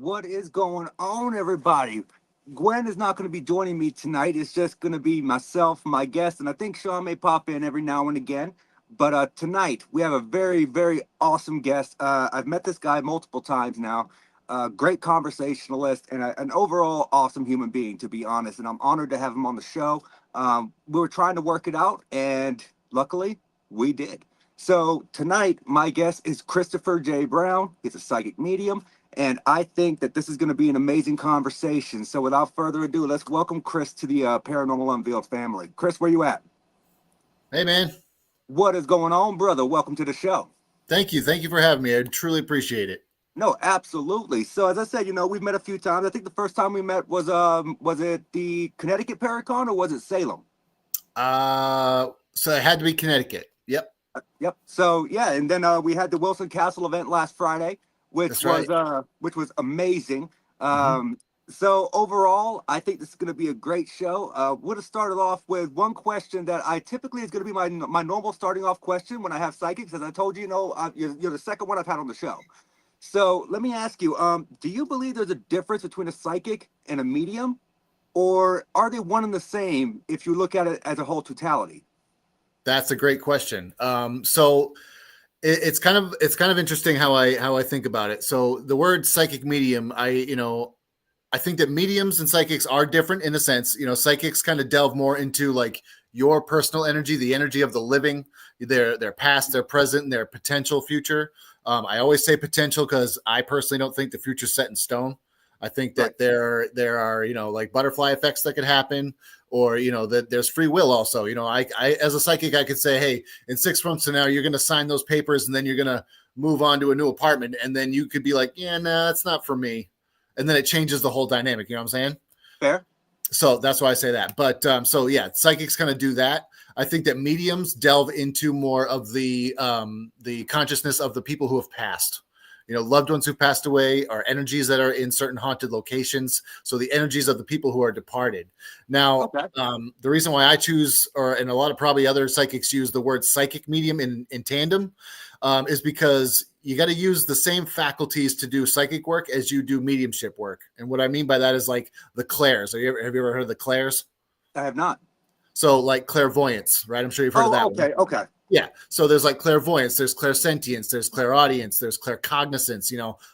What is going on, everybody? Gwen is not going to be joining me tonight. It's just going to be myself, my guest, and I think Sean may pop in every now and again. But tonight we have a very, very awesome guest. I've met this guy multiple times now. Great conversationalist and an overall awesome human being, to be honest. And I'm honored to have him on the show. We were trying to work it out, and luckily we did. So tonight, my guest is Christopher J. Brown. He's a psychic medium. And I think that this is going to be an amazing conversation. So without further ado, let's welcome Chris to the Paranormal Unveiled family. Chris, where you at? Hey, man. What is going on, brother? Welcome to the show. Thank you. Thank you for having me. I truly appreciate it. No, absolutely. So as I said, we've met a few times. I think the first time we met was it the Connecticut Paracon or was it Salem? So it had to be Connecticut. Yep. Yep. So yeah, and then we had the Wilson Castle event last Friday, which was amazing. So overall, I think this is going to be a great show. Would have started off with one question that I typically is going to be my normal starting off question when I have psychics. As I told you, you're the second one I've had on the show. So let me ask you, do you believe there's a difference between a psychic and a medium, or are they one and the same if you look at it as a whole totality? That's a great question. So it's kind of interesting how I think about it. So the word psychic medium, I think that mediums and psychics are different in a sense. Psychics kind of delve more into like your personal energy, the energy of the living, their past, their present, and their potential future. I always say potential because I personally don't think the future's set in stone. I think that there are, like butterfly effects that could happen, or, that there's free will also. I as a psychic, I could say, hey, in 6 months from now, you're going to sign those papers and then you're going to move on to a new apartment. And then you could be like, yeah, no, it's not for me. And then it changes the whole dynamic. You know what I'm saying? Fair. So that's why I say that. But so yeah, psychics kind of do that. I think that mediums delve into more of the consciousness of the people who have passed. Loved ones who passed away, or energies that are in certain haunted locations. So the energies of the people who are departed. Now, the reason why I choose, and a lot of probably other psychics use the word psychic medium in tandem, is because you got to use the same faculties to do psychic work as you do mediumship work. And what I mean by that is like the clairs. Have you ever heard of the clairs? I have not. So like clairvoyance, right? I'm sure you've heard of that. Okay. Yeah. So there's like clairvoyance, there's clairsentience, there's clairaudience, there's claircognizance,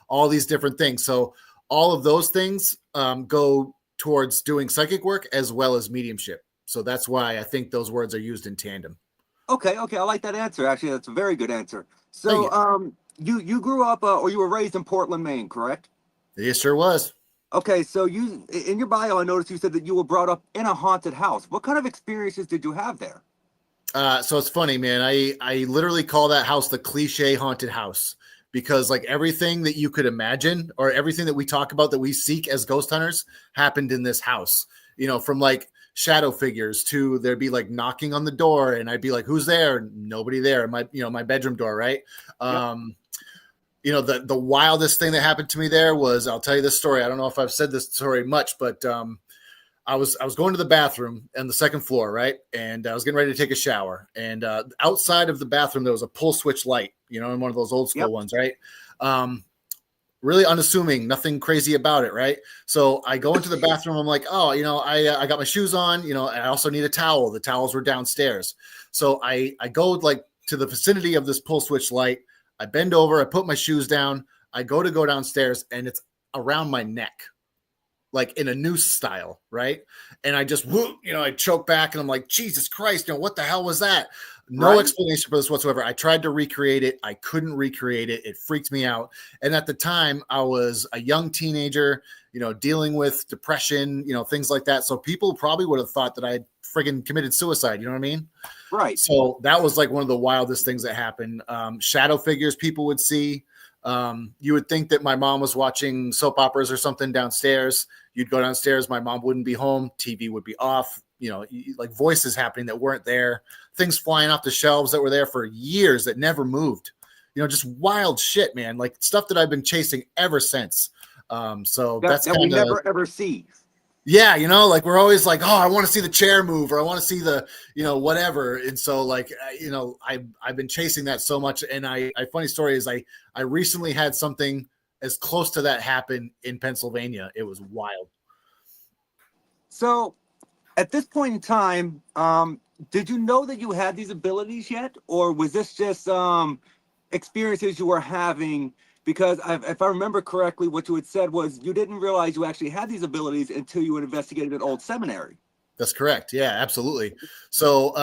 all these different things. So all of those things go towards doing psychic work as well as mediumship. So that's why I think those words are used in tandem. Okay. I like that answer. Actually, that's a very good answer. So you grew up or you were raised in Portland, Maine, correct? Yes, sure was. Okay, so you, in your bio, I noticed you said that you were brought up in a haunted house. What kind of experiences did you have there? So it's funny, man. I literally call that house the cliche haunted house, because like everything that you could imagine, or everything that we talk about that we seek as ghost hunters, happened in this house. From like shadow figures to there'd be like knocking on the door, and I'd be like, "Who's there?" Nobody there. My bedroom door, right? The wildest thing that happened to me there was, I'll tell you this story. I don't know if I've said this story much, but I was going to the bathroom on the second floor, right? And I was getting ready to take a shower. And outside of the bathroom, there was a pull switch light, in one of those old school ones, right? Really unassuming, nothing crazy about it, right? So I go into the bathroom. I'm like, oh, I got my shoes on. I also need a towel. The towels were downstairs. So I go like to the vicinity of this pull switch light. I bend over, I put my shoes down, I go downstairs, and it's around my neck, like in a noose style, right? And I just, I choke back, and I'm like, Jesus Christ, what the hell was that? No explanation for this whatsoever. I tried to recreate it. I couldn't recreate it. It freaked me out. And at the time, I was a young teenager, dealing with depression, things like that. So people probably would have thought that I had friggin' committed suicide. You know what I mean? Right. So that was like one of the wildest things that happened. Shadow figures people would see. You would think that my mom was watching soap operas or something downstairs. You'd go downstairs, my mom wouldn't be home, TV would be off, like voices happening that weren't there, things flying off the shelves that were there for years that never moved, just wild shit, man, like stuff that I've been chasing ever since. So that's that we never ever see. Yeah, like we're always like, oh, I want to see the chair move, or I want to see the, whatever. And so like, I've been chasing that so much. And funny story is I recently had something as close to that happened in Pennsylvania. It was wild. So at this point in time, did you know that you had these abilities yet, or was this just experiences you were having? Because if I remember correctly, what you had said was you didn't realize you actually had these abilities until you had investigated an old seminary. That's correct. Yeah, absolutely. So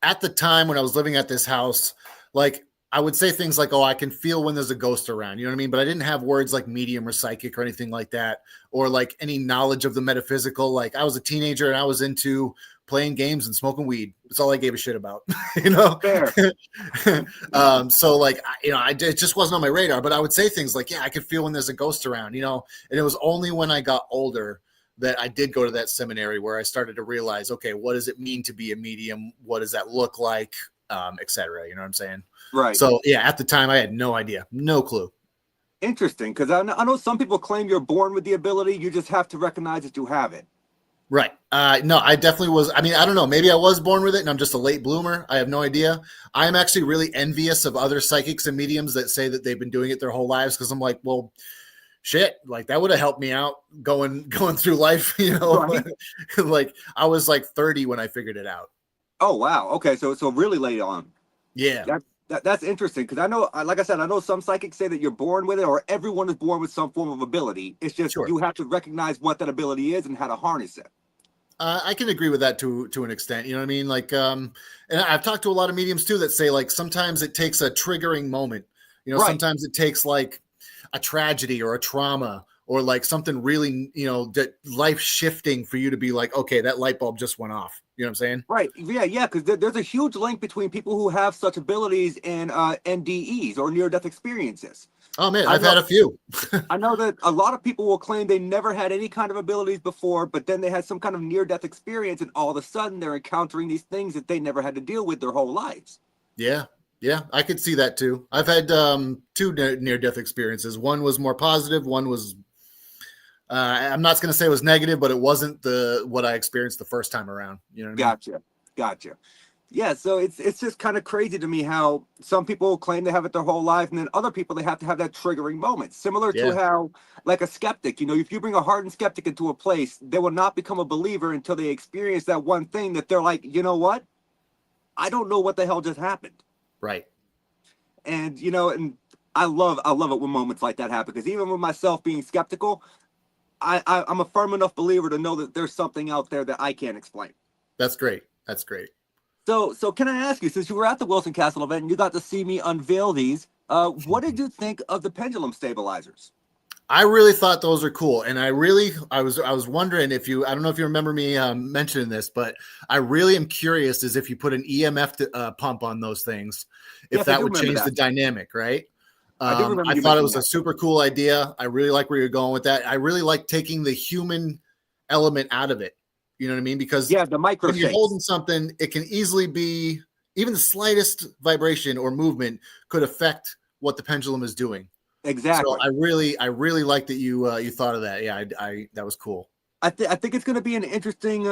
at the time when I was living at this house, like I would say things like, oh, I can feel when there's a ghost around, you know what I mean? But I didn't have words like medium or psychic or anything like that, or like any knowledge of the metaphysical. Like I was a teenager and I was into playing games and smoking weed. That's all I gave a shit about, you know? Fair. So like, it just wasn't on my radar, but I would say things like, yeah, I could feel when there's a ghost around, you know? And it was only when I got older that I did go to that seminary where I started to realize, okay, what does it mean to be a medium? What does that look like? Et cetera. You know what I'm saying? Right. So yeah, at the time I had no idea, no clue. Interesting, because I know some people claim you're born with the ability. You just have to recognize that you have it. Right. No, I definitely was. I mean, I don't know. Maybe I was born with it and I'm just a late bloomer. I have no idea. I'm actually really envious of other psychics and mediums that say that they've been doing it their whole lives, because I'm like, well, shit, like that would have helped me out going through life, you know. Right. Like I was like 30 when I figured it out. Oh wow. Okay, so really late on. Yeah. That's interesting, because I know, like I said, I know some psychics say that you're born with it, or everyone is born with some form of ability. It's just you have to recognize what that ability is and how to harness it. I can agree with that to an extent. You know what I mean? Like, and I've talked to a lot of mediums too that say like sometimes it takes a triggering moment. You know, right. Sometimes it takes like a tragedy or a trauma or like something really, you know, that life shifting for you to be like, okay, that light bulb just went off. You know what I'm saying? Right. Yeah. Because there's a huge link between people who have such abilities and NDEs, or near-death experiences. Oh man, I've had a few. I know that a lot of people will claim they never had any kind of abilities before, but then they had some kind of near-death experience, and all of a sudden they're encountering these things that they never had to deal with their whole lives. Yeah. Yeah, I could see that too. I've had 2 near-death experiences. One was more positive. One was, I'm not going to say it was negative, but it wasn't what I experienced the first time around. You know what I mean? Gotcha. Yeah, so it's just kind of crazy to me how some people claim they have it their whole life, and then other people, they have to have that triggering moment. Similar to how, like a skeptic, you know, if you bring a hardened skeptic into a place, they will not become a believer until they experience that one thing that they're like, you know what? I don't know what the hell just happened. Right. And, you know, and I love it when moments like that happen, because even with myself being skeptical, I'm a firm enough believer to know that there's something out there that I can't explain. That's great. That's great. So can I ask you, since you were at the Wilson Castle event and you got to see me unveil these, what did you think of the pendulum stabilizers? I really thought those are cool. And I was wondering if I don't know if you remember me mentioning this, but I really am curious as if you put an EMF pump on those things, if that would change the dynamic, right? I thought it was a super cool idea. I really like where you're going with that. I really like taking the human element out of it. You know what I mean? Because the micro when you're holding something, it can easily be, even the slightest vibration or movement could affect what the pendulum is doing. Exactly. So I really like that you thought of that. Yeah, I that was cool. I think it's going to be an interesting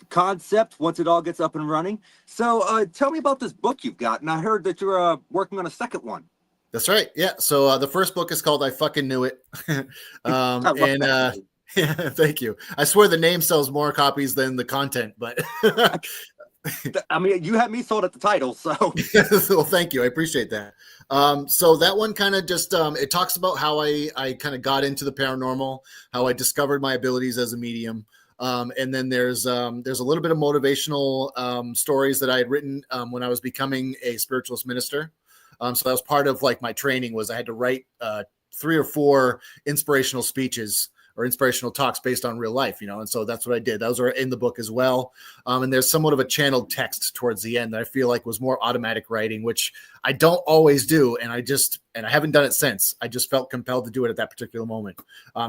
concept once it all gets up and running. So tell me about this book you've got. And I heard that you're working on a second one. That's right. Yeah. So the first book is called I Fucking Knew It. Yeah, thank you. I swear the name sells more copies than the content, but I mean, you had me sold at the title, so. Well, thank you. I appreciate that. So that one kind of just, it talks about how I kind of got into the paranormal, how I discovered my abilities as a medium. And then there's a little bit of motivational stories that I had written when I was becoming a spiritualist minister. So that was part of like my training, was I had to write 3 or 4 inspirational speeches or inspirational talks based on real life, you know? And so that's what I did. Those are in the book as well. And there's somewhat of a channeled text towards the end that I feel like was more automatic writing, which I don't always do. And I haven't done it since. I just felt compelled to do it at that particular moment.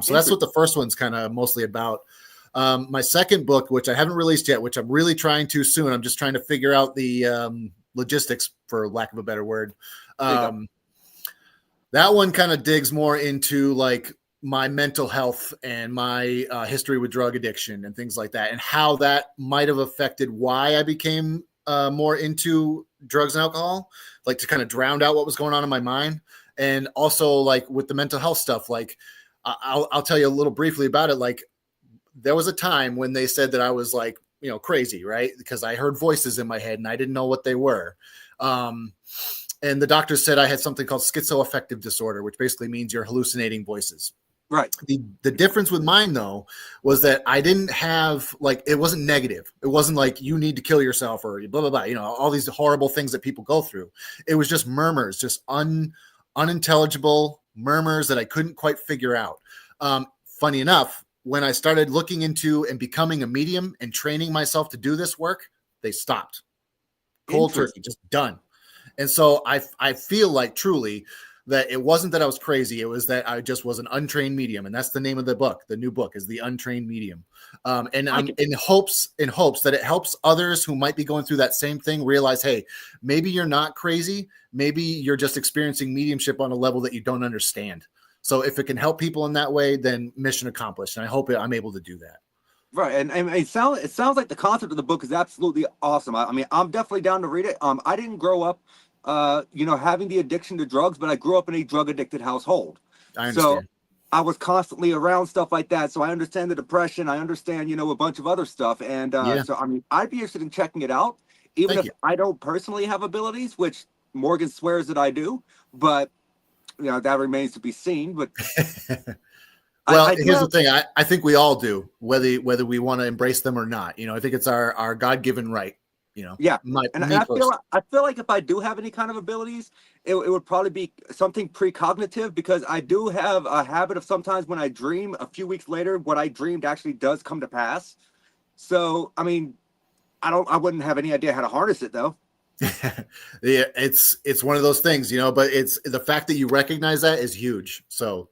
So that's what the first one's kind of mostly about. My second book, which I haven't released yet, which I'm really trying to soon. I'm just trying to figure out the logistics, for lack of a better word. That one kind of digs more into like my mental health and my history with drug addiction and things like that, and how that might have affected why I became more into drugs and alcohol, like to kind of drown out what was going on in my mind. And also like with the mental health stuff, like I'll tell you a little briefly about it. Like there was a time when they said that I was like, crazy, right? Because I heard voices in my head and I didn't know what they were. And the doctor said I had something called schizoaffective disorder, which basically means you're hallucinating voices. Right. The difference with mine, though, was that I didn't have, like, it wasn't negative. It wasn't like you need to kill yourself or blah, blah, blah, all these horrible things that people go through. It was just murmurs, just unintelligible murmurs that I couldn't quite figure out. Funny enough, when I started looking into and becoming a medium and training myself to do this work, they stopped. Cold turkey, just done. And so I feel like truly that it wasn't that I was crazy. It was that I just was an untrained medium. And that's the name of the book. The new book is The Untrained Medium. And I'm in hopes that it helps others who might be going through that same thing realize, hey, maybe you're not crazy. Maybe you're just experiencing mediumship on a level that you don't understand. So if it can help people in that way, then mission accomplished. And I hope I'm able to do that. Right, and it sounds like the concept of the book is absolutely awesome. I mean, I'm definitely down to read it. I didn't grow up, having the addiction to drugs, but I grew up in a drug addicted household. I understand. So I was constantly around stuff like that. So I understand the depression. I understand, a bunch of other stuff. And so I mean, I'd be interested in checking it out, even if I don't personally have abilities, which Morgan swears that I do. But that remains to be seen. But well, here's the thing. I think we all do, whether we want to embrace them or not. I think it's our God-given right. Yeah. I feel like if I do have any kind of abilities, it would probably be something precognitive, because I do have a habit of sometimes when I dream, a few weeks later, what I dreamed actually does come to pass. So, I mean, I wouldn't have any idea how to harness it though. Yeah, it's one of those things, but it's the fact that you recognize that is huge. So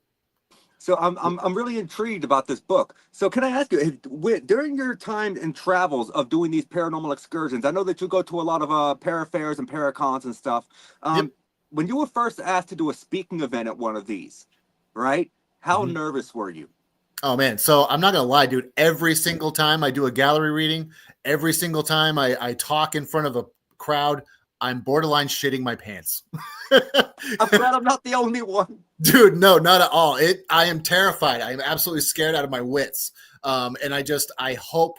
I'm really intrigued about this book. So can I ask you, during your time and travels of doing these paranormal excursions, I know that you go to a lot of para fairs and paracons and stuff. Yep. When you were first asked to do a speaking event at one of these, right? How nervous were you? Oh man, so I'm not gonna lie, dude. Every single time I do a gallery reading, every single time I talk in front of a crowd, I'm borderline shitting my pants. I'm glad I'm not the only one. Dude, no, not at all. I am terrified. I'm absolutely scared out of my wits. And I hope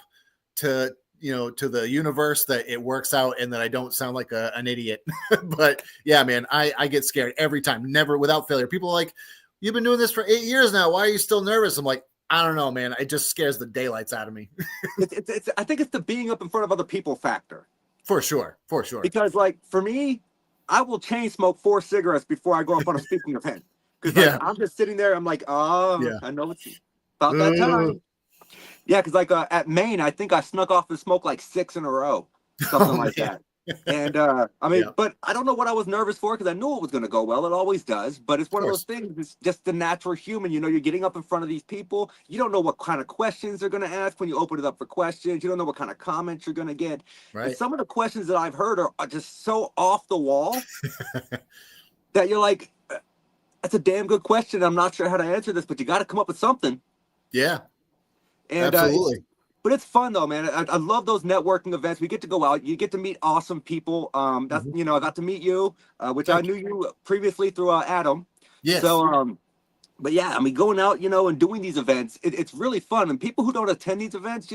to the universe that it works out and that I don't sound like an idiot. But yeah, man, I get scared every time, never, without failure. People are like, you've been doing this for 8 years now. Why are you still nervous? I'm like, I don't know, man. It just scares the daylights out of me. I think it's the being up in front of other people factor. For sure. Because like for me, I will chain smoke 4 cigarettes before I go up on a speaking event. Because I'm just sitting there, I'm like, I know it's about that time. Yeah, because like at Maine, I think I snuck off and smoked like 6 in a row, something like that. And I mean, but I don't know what I was nervous for, because I knew it was going to go well. It always does. But it's one of those things. It's just the natural human. You're getting up in front of these people. You don't know what kind of questions they're going to ask when you open it up for questions. You don't know what kind of comments you're going to get. Right. And some of the questions that I've heard are just so off the wall that you're like, that's a damn good question. I'm not sure how to answer this, but you got to come up with something. Yeah. And absolutely. But it's fun though, man. I love those networking events. We get to go out. You get to meet awesome people. I got to meet you, which I knew you previously through Adam. Yes. So, but yeah, I mean, going out, and doing these events, it's really fun. And people who don't attend these events,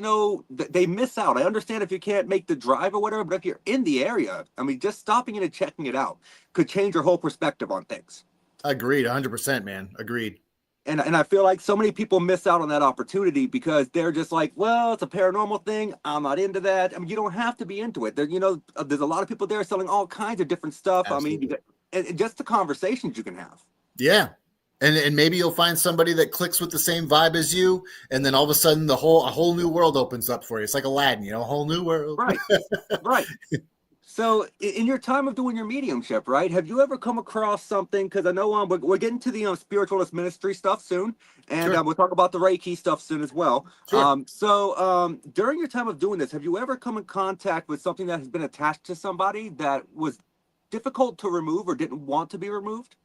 they miss out. I understand if you can't make the drive or whatever, but if you're in the area, I mean, just stopping in and checking it out could change your whole perspective on things. Agreed, 100%, man. Agreed. And I feel like so many people miss out on that opportunity because they're just like, well, it's a paranormal thing. I'm not into that. I mean, you don't have to be into it. There's a lot of people there selling all kinds of different stuff. Absolutely. I mean, and just the conversations you can have. Yeah. And maybe you'll find somebody that clicks with the same vibe as you. And then all of a sudden a whole new world opens up for you. It's like Aladdin, a whole new world. Right. Right. So in your time of doing your mediumship, right, have you ever come across something, because I know we're getting to the spiritualist ministry stuff soon, and we'll talk about the Reiki stuff soon as well. Sure. So during your time of doing this, have you ever come in contact with something that has been attached to somebody that was difficult to remove or didn't want to be removed?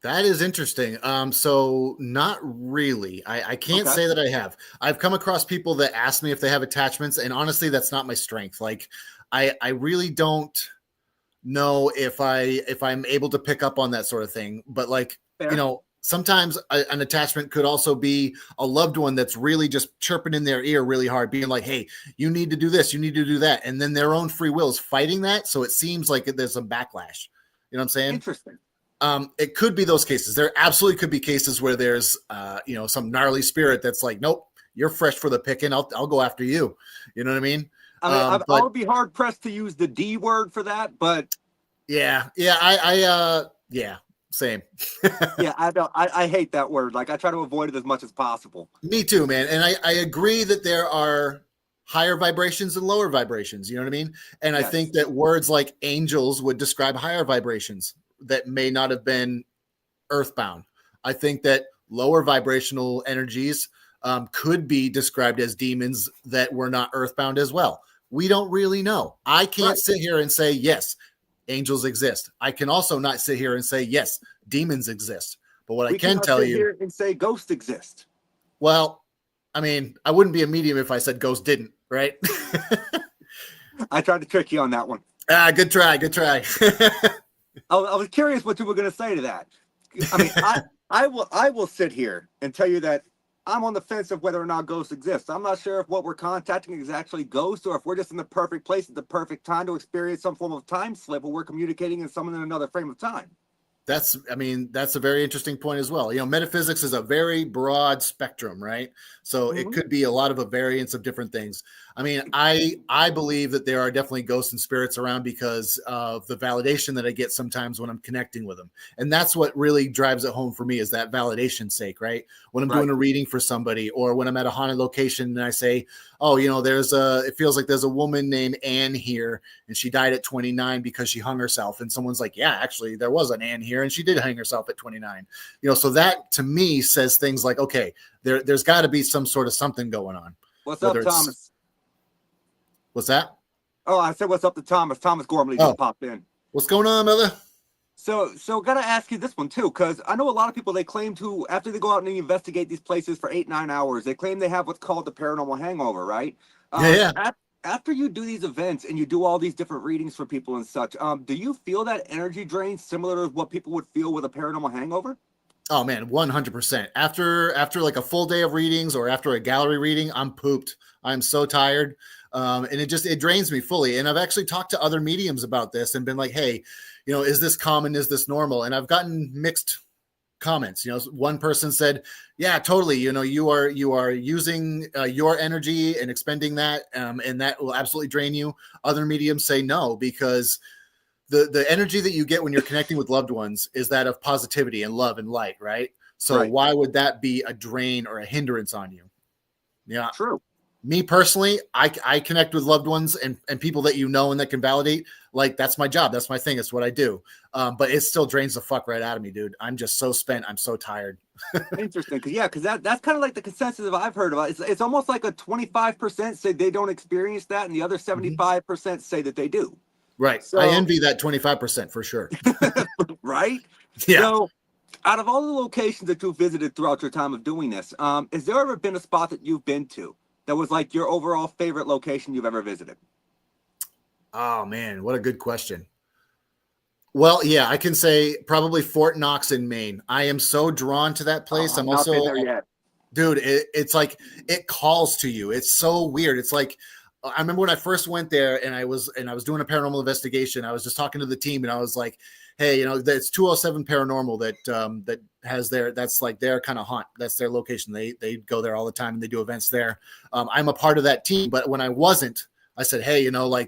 That is interesting. So not really. I can't say that I have. I've come across people that ask me if they have attachments, and honestly, that's not my strength. Like, I really don't. know if I'm able to pick up on that sort of thing. But like, Fair. sometimes an attachment could also be a loved one that's really just chirping in their ear really hard, being like, hey, you need to do this, you need to do that. And then their own free will is fighting that. So it seems like there's some backlash. You know what I'm saying? Interesting. It could be those cases. There absolutely could be cases where there's, some gnarly spirit that's like, nope, you're fresh for the picking. I'll go after you. You know what I mean? I would be hard pressed to use the D word for that, but yeah, same. yeah, I hate that word. Like I try to avoid it as much as possible. Me too, man. And I agree that there are higher vibrations and lower vibrations. You know what I mean? And Yes. I think that words like angels would describe higher vibrations that may not have been earthbound. I think that lower vibrational energies could be described as demons that were not earthbound as well. We don't really know. I can't sit here and say, yes, angels exist. I can also not sit here and say, yes, demons exist. But what I can tell you here and say ghosts exist. Well, I mean, I wouldn't be a medium if I said ghosts didn't, right? I tried to trick you on that one. Good try. I was curious what you were going to say to that. I mean, I will sit here and tell you that I'm on the fence of whether or not ghosts exist. I'm not sure if what we're contacting is actually ghosts or if we're just in the perfect place at the perfect time to experience some form of time slip where we're communicating in someone in another frame of time. That's a very interesting point as well. Metaphysics is a very broad spectrum, right? So it could be a lot of a variance of different things. I mean, I believe that there are definitely ghosts and spirits around because of the validation that I get sometimes when I'm connecting with them. And that's what really drives it home for me is that validation sake, right? When I'm doing a reading for somebody or when I'm at a haunted location and I say, oh, it feels like there's a woman named Anne here and she died at 29 because she hung herself. And someone's like, yeah, actually there was an Anne here and she did hang herself at 29. So that to me says things like, okay, there's got to be some sort of something going on. What's up, Thomas? What's that? Oh, I said, what's up to Thomas? Thomas Gormley just popped in. What's going on, brother? So gotta ask you this one too, because I know a lot of people, they claim to, after they go out and they investigate these places for 8-9 hours, they claim they have what's called the paranormal hangover, right? After you do these events and you do all these different readings for people and such, do you feel that energy drain similar to what people would feel with a paranormal hangover? Oh man, 100%. After like a full day of readings or after a gallery reading, I'm pooped. I'm so tired. And it drains me fully. And I've actually talked to other mediums about this and been like, hey, is this common? Is this normal? And I've gotten mixed comments. One person said, yeah, totally. You are using your energy and expending that, and that will absolutely drain you. Other mediums say no, because the energy that you get when you're connecting with loved ones is that of positivity and love and light, right? So why would that be a drain or a hindrance on you? Yeah. True. Me personally, I connect with loved ones and people that and that can validate. Like, that's my job. That's my thing. It's what I do. But it still drains the fuck right out of me, dude. I'm just so spent. I'm so tired. Interesting. Because that's kind of like the consensus that I've heard about. It's almost like a 25% say they don't experience that, and the other 75% say that they do. Right. So, I envy that 25% for sure. Right? Yeah. So, out of all the locations that you've visited throughout your time of doing this, has there ever been a spot that you've been to that was like your overall favorite location you've ever visited? Oh man, what a good question. Well, yeah, I can say probably Fort Knox in Maine. I am so drawn to that place. I'm also, not been there yet. Dude, it's like it calls to you. It's so weird. It's like, I remember when I first went there and I was doing a paranormal investigation. I was just talking to the team and I was like, hey, it's 207 Paranormal that has that's like their kind of haunt. That's their location. They go there all the time and they do events there. I'm a part of that team, but when I wasn't, I said, hey, do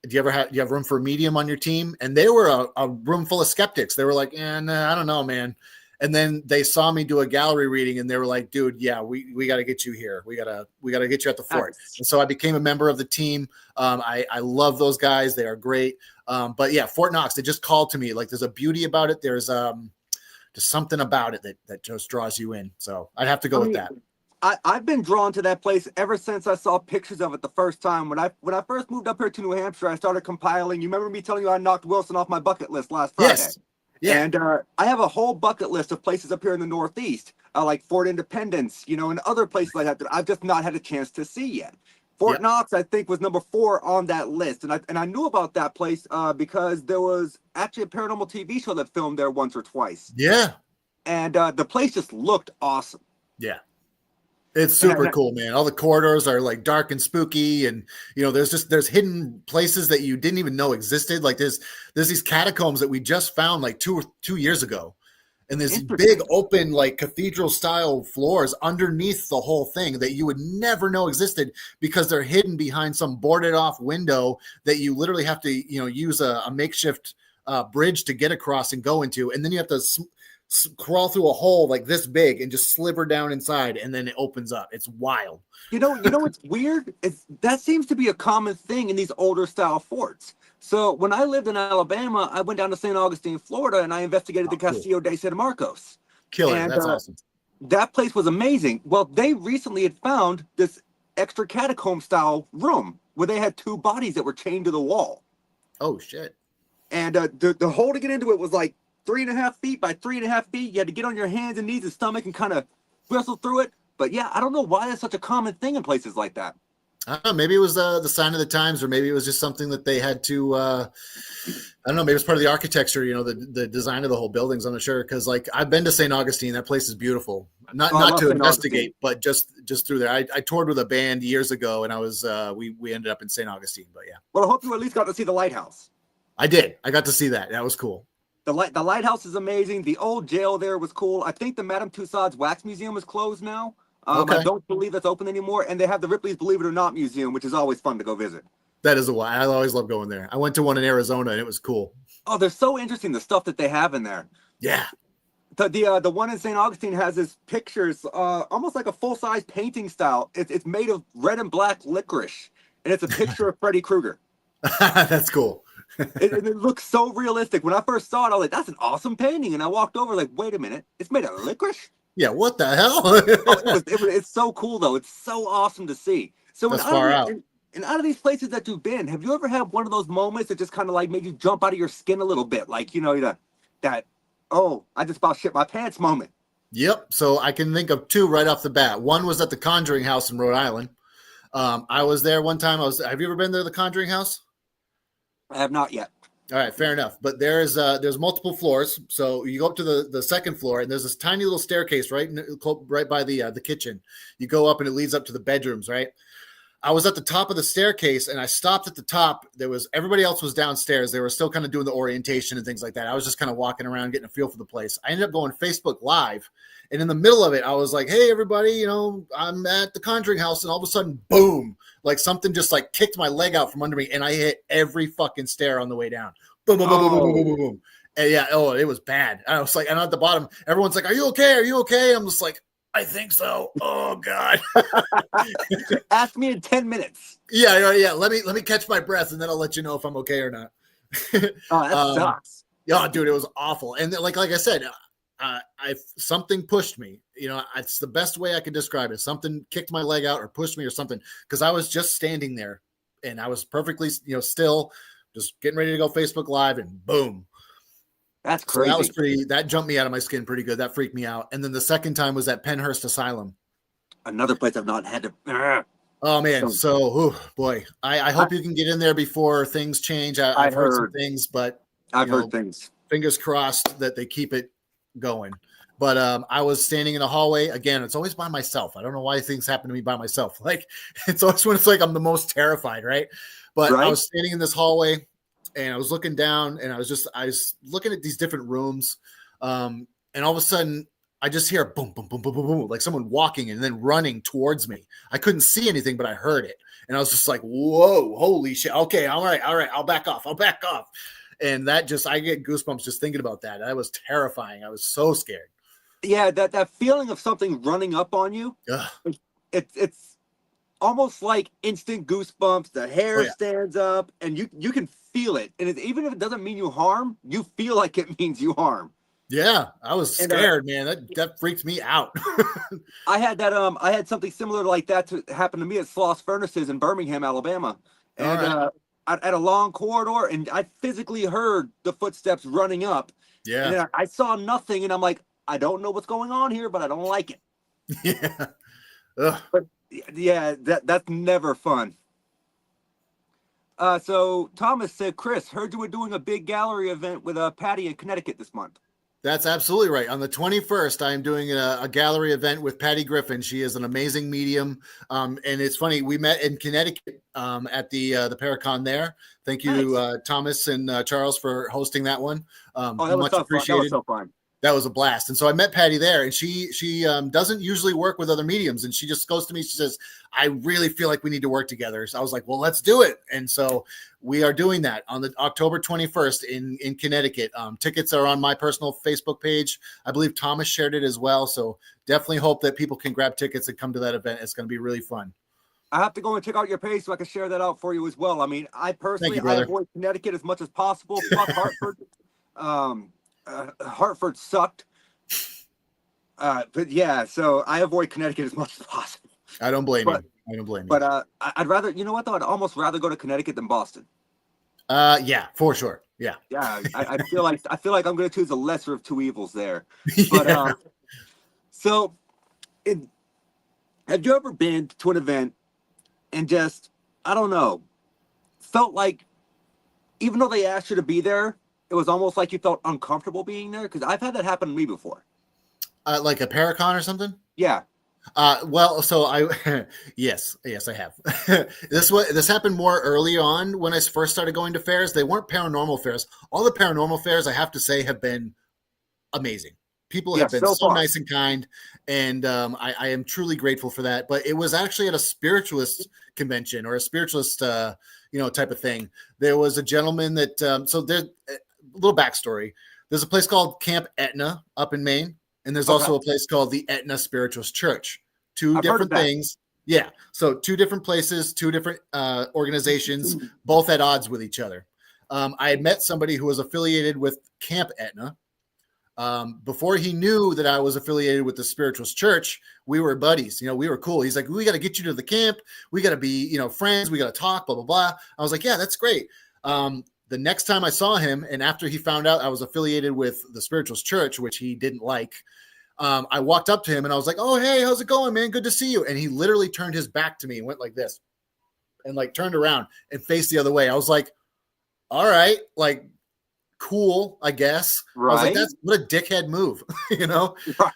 you have room for a medium on your team? And they were a room full of skeptics. They were like, nah, I don't know, man. And then they saw me do a gallery reading and they were like, dude, yeah, we got to get you here. We got to get you at the fort. Nice. And so I became a member of the team. I love those guys. They are great. But yeah, Fort Knox, they just called to me. Like, there's a beauty about it. There's just something about it that just draws you in. So I'd have to go with that. I've been drawn to that place ever since I saw pictures of it the first time. When I first moved up here to New Hampshire, I started compiling. You remember me telling you I knocked Wilson off my bucket list last Friday? Yes. Yeah. And I have a whole bucket list of places up here in the Northeast, like Fort Independence, and other places like that I've just not had a chance to see yet. Fort Yep. Knox, I think, was number 4 on that list, and I knew about that place because there was actually a paranormal TV show that filmed there once or twice, Yeah. and the place just looked awesome. Yeah. It's And super cool, man. All the corridors are like dark and spooky, and there's hidden places that you didn't even know existed. Like there's these catacombs that we just found like 2 years ago, and there's big open like cathedral style floors underneath the whole thing that you would never know existed because they're hidden behind some boarded off window that you literally have to use a makeshift bridge to get across and go into, and then you have to crawl through a hole like this big and just sliver down inside, and then it opens up. It's wild. You know what's weird? That seems to be a common thing in these older style forts. So when I lived in Alabama, I went down to St. Augustine, Florida, and I investigated the Castillo de San Marcos. Killer. And that's awesome. That place was amazing. Well, they recently had found this extra catacomb style room where they had 2 bodies that were chained to the wall. Oh shit. And the hole to get into it was like 3.5 feet by 3.5 feet. You had to get on your hands and knees and stomach and kind of wrestle through it. But yeah, I don't know why that's such a common thing in places like that. I don't know. Maybe it was the sign of the times, or maybe it was just something that they had to. I don't know. Maybe it's part of the architecture. The design of the whole buildings. I'm not sure, because like I've been to St. Augustine. That place is beautiful. Not to investigate, but just through there. I toured with a band years ago, and I was we ended up in St. Augustine. But yeah. Well, I hope you at least got to see the lighthouse. I did. I got to see that. That was cool. The lighthouse is amazing. The old jail there was cool. I think the Madame Tussauds Wax Museum is closed now. Okay. I don't believe it's open anymore. And they have the Ripley's Believe It or Not Museum, which is always fun to go visit. That is I always love going there. I went to one in Arizona, and it was cool. Oh, they're so interesting, the stuff that they have in there. Yeah. The one in St. Augustine has this pictures, almost like a full-size painting style. It's made of red and black licorice, and it's a picture of Freddy Krueger. That's cool. It looks so realistic. When I first saw it, I was like, that's an awesome painting. And I walked over like, wait a minute, it's made of licorice? Yeah, what the hell? It's so cool, though. It's so awesome to see. So that's far out. And out of these places that you've been, have you ever had one of those moments that just kind of like made you jump out of your skin a little bit? Like, that, oh, I just about shit my pants moment. Yep. So I can think of 2 right off the bat. One was at the Conjuring House in Rhode Island. I was there one time. Have you ever been there, the Conjuring House? I have not yet. All right, fair enough. But there's multiple floors. So you go up to the second floor, and there's this tiny little staircase right by the kitchen. You go up, and it leads up to the bedrooms, right? I was at the top of the staircase, and I stopped at the top. Everybody else was downstairs. They were still kind of doing the orientation and things like that. I was just kind of walking around, getting a feel for the place. I ended up going Facebook Live, and in the middle of it, I was like, "Hey, everybody! I'm at the Conjuring House," and all of a sudden, boom! Like something just like kicked my leg out from under me, and I hit every fucking stair on the way down. Boom, boom, boom, boom, boom, boom, boom, boom. And yeah, it was bad. I was like, and at the bottom, everyone's like, "Are you okay? Are you okay?" I'm just like, I think so. Oh God. Ask me in 10 minutes. Yeah. Let me catch my breath, and then I'll let you know if I'm okay or not. Oh, that sucks. Yeah, dude, it was awful. And like I said, something pushed me. It's the best way I can describe it. Something kicked my leg out or pushed me or something, because I was just standing there, and I was perfectly still, just getting ready to go Facebook Live, and boom. That's crazy. So that jumped me out of my skin pretty good. That freaked me out. And then the second time was at Penhurst Asylum. Another place I've not had to. Oh man. So boy, I hope you can get in there before things change. I've heard some things, but I've heard things. Fingers crossed that they keep it going. But I was standing in a hallway again. It's always by myself. I don't know why things happen to me by myself. Like it's always when it's like I'm the most terrified, right? But I was standing in this hallway, and I was looking down, and I was looking at these different rooms. And all of a sudden I just hear boom, boom, boom, boom, boom, boom, like someone walking and then running towards me. I couldn't see anything, but I heard it. And I was just like, whoa, holy shit. Okay. All right. I'll back off. And I get goosebumps just thinking about that. That was terrifying. I was so scared. Yeah. That feeling of something running up on you. It's almost like instant goosebumps. The hair stands up, and you can feel it. And even if it doesn't mean you harm, you feel like it means you harm. Yeah, I was scared, man. That freaked me out. I had that. I had something similar like that to happen to me at Sloss Furnaces in Birmingham, Alabama, and at a long corridor, and I physically heard the footsteps running up. Yeah, and I saw nothing, and I'm like, I don't know what's going on here, but I don't like it. Yeah. But Yeah, that's never fun. So Thomas said, Chris, heard you were doing a big gallery event with Patty in Connecticut this month. That's absolutely right. On the 21st, I am doing a gallery event with Patty Griffin. She is an amazing medium. And it's funny, we met in Connecticut at the Paracon there. Thank you, Nice. Thomas and Charles, for hosting that one. Oh, that was Much so fun. That was appreciated. so fun. That was a blast. And so I met Patty there, and she doesn't usually work with other mediums. And she just goes to me, she says, I really feel like we need to work together. So I was like, well, let's do it. And so we are doing that on the October 21st in Connecticut. Tickets are on my personal Facebook page. I believe Thomas shared it as well. So definitely hope that people can grab tickets and come to that event. It's going to be really fun. I have to go and check out your page so I can share that out for you as well. I mean, I personally, Thank you, I brother. avoid Connecticut as much as possible. Fuck Hartford. Hartford sucked. But yeah, so I avoid Connecticut as much as possible. I don't blame But you. I don't blame you. But I'd rather, you know what though? I'd almost rather go to Connecticut than Boston. Yeah, for sure. Yeah. Yeah, I feel like I'm going to choose the lesser of two evils there. But Yeah. so, have you ever been to an event and just, I don't know, felt like even though they asked you to be there, it was almost like you felt uncomfortable being there? Because I've had that happen to me before. Like a Paracon or something? Yeah. Well, so I, yes, I have. This happened more early on when I first started going to fairs. They weren't paranormal fairs. All the paranormal fairs, I have to say, have been amazing. People Yeah, have been so so far. nice and kind, and I am truly grateful for that. But it was actually at a spiritualist convention or a spiritualist, type of thing. There was a gentleman that, so there's a little backstory. There's a place called Camp Etna up in Maine. And there's Okay. also a place called the Etna Spiritualist Church. Two I've heard of different that. things. Yeah. So two different places, two different organizations, both at odds with each other. I had met somebody who was affiliated with Camp Etna. Before he knew that I was affiliated with the Spiritualist Church, we were buddies. We were cool. He's like, we got to get you to the camp. We got to be, friends. We got to talk, blah, blah, blah. I was like, yeah, that's great. The next time I saw him, and after he found out I was affiliated with the Spiritualist Church, which he didn't like, I walked up to him and I was like, oh, hey, how's it going, man? Good to see you. And he literally turned his back to me and went like this and like turned around and faced the other way. I was like, all right, like, cool, I guess. Right. I was like, that's what a dickhead move,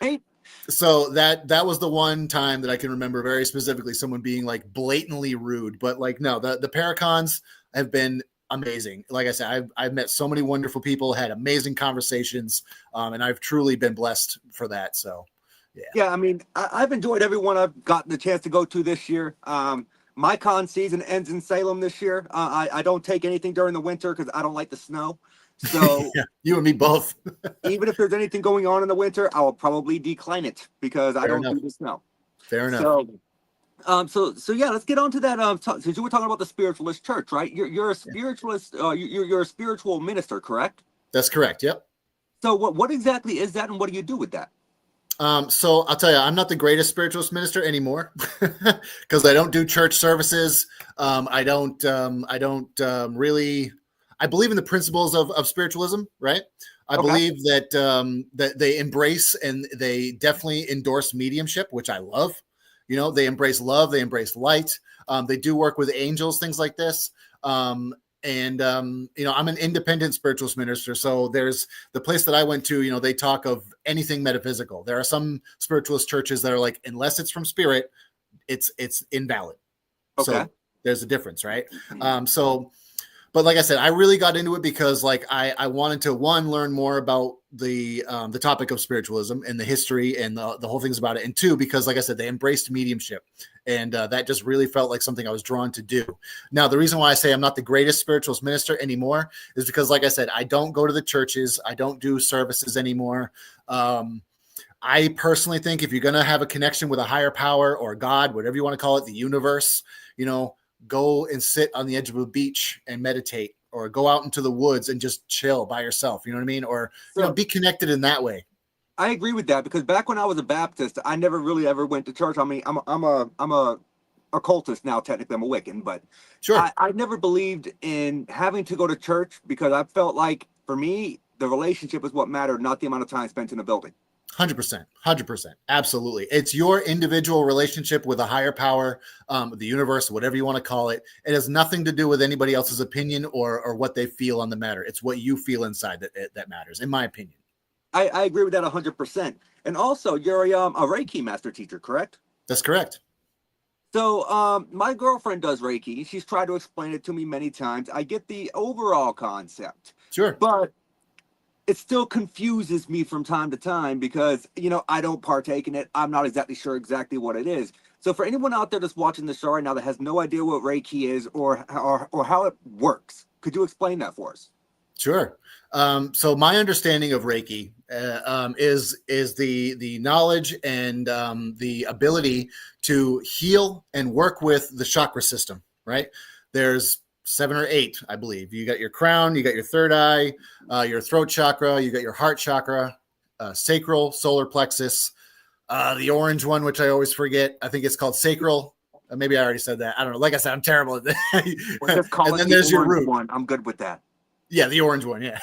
Right. So that was the one time that I can remember very specifically someone being like blatantly rude. But like, no, the Paracons have been amazing. Like I said, I've met so many wonderful people, had amazing conversations, and I've truly been blessed for that. So, Yeah, I mean, I've enjoyed every one I've gotten the chance to go to this year. My con season ends in Salem this year. I don't take anything during the winter because I don't like the snow. So yeah, you and me both. even if there's anything going on in the winter, I will probably decline it because I don't do the snow. Fair enough. So yeah, let's get on to that. Since you were talking about the spiritualist church, right? You're a spiritualist. You're a spiritual minister, correct? That's correct. Yep. So what exactly is that, and what do you do with that? So I'll tell you, I'm not the greatest spiritualist minister anymore because I don't do church services. I don't really. I believe in the principles of spiritualism, right? I believe that that they embrace and they definitely endorse mediumship, which I love. They embrace love, they embrace light. They do work with angels, things like this. I'm an independent spiritualist minister. So there's the place that I went to, they talk of anything metaphysical. There are some spiritualist churches that are like, unless it's from spirit, it's invalid. Okay. So there's a difference, right? But like I said, I really got into it because like I wanted to learn more about the topic of spiritualism and the history and the whole things about it. And two, because like I said, they embraced mediumship. And that just really felt like something I was drawn to do. Now, the reason why I say I'm not the greatest spiritualist minister anymore is because, like I said, I don't go to the churches. I don't do services anymore. I personally think if you're going to have a connection with a higher power or God, whatever you want to call it, the universe, go and sit on the edge of a beach and meditate, or go out into the woods and just chill by yourself. You know what I mean? Or, be connected in that way. I agree with that because back when I was a Baptist, I never really ever went to church. I mean, I'm a occultist now. Technically, I'm a Wiccan, but sure, I never believed in having to go to church because I felt like for me, the relationship is what mattered, not the amount of time spent in the building. 100%, 100%. Absolutely. It's your individual relationship with a higher power, the universe, whatever you want to call it. It has nothing to do with anybody else's opinion or what they feel on the matter. It's what you feel inside that matters, in my opinion. I agree with that 100%. And also, you're a Reiki master teacher, correct? That's correct. So, my girlfriend does Reiki. She's tried to explain it to me many times. I get the overall concept. Sure. But it still confuses me from time to time because, I don't partake in it. I'm not exactly sure exactly what it is. So for anyone out there that's watching the show right now that has no idea what Reiki is or how it works, could you explain that for us? Sure. So my understanding of Reiki is the knowledge and the ability to heal and work with the chakra system, right? There's 7 or 8, I believe. You got your crown, you got your third eye, your throat chakra, you got your heart chakra, sacral, solar plexus, the orange one, which I always forget. I think it's called sacral. Maybe I already said that. I don't know. Like I said, I'm terrible at that. And then there's your root one. I'm good with that. Yeah, the orange one. Yeah.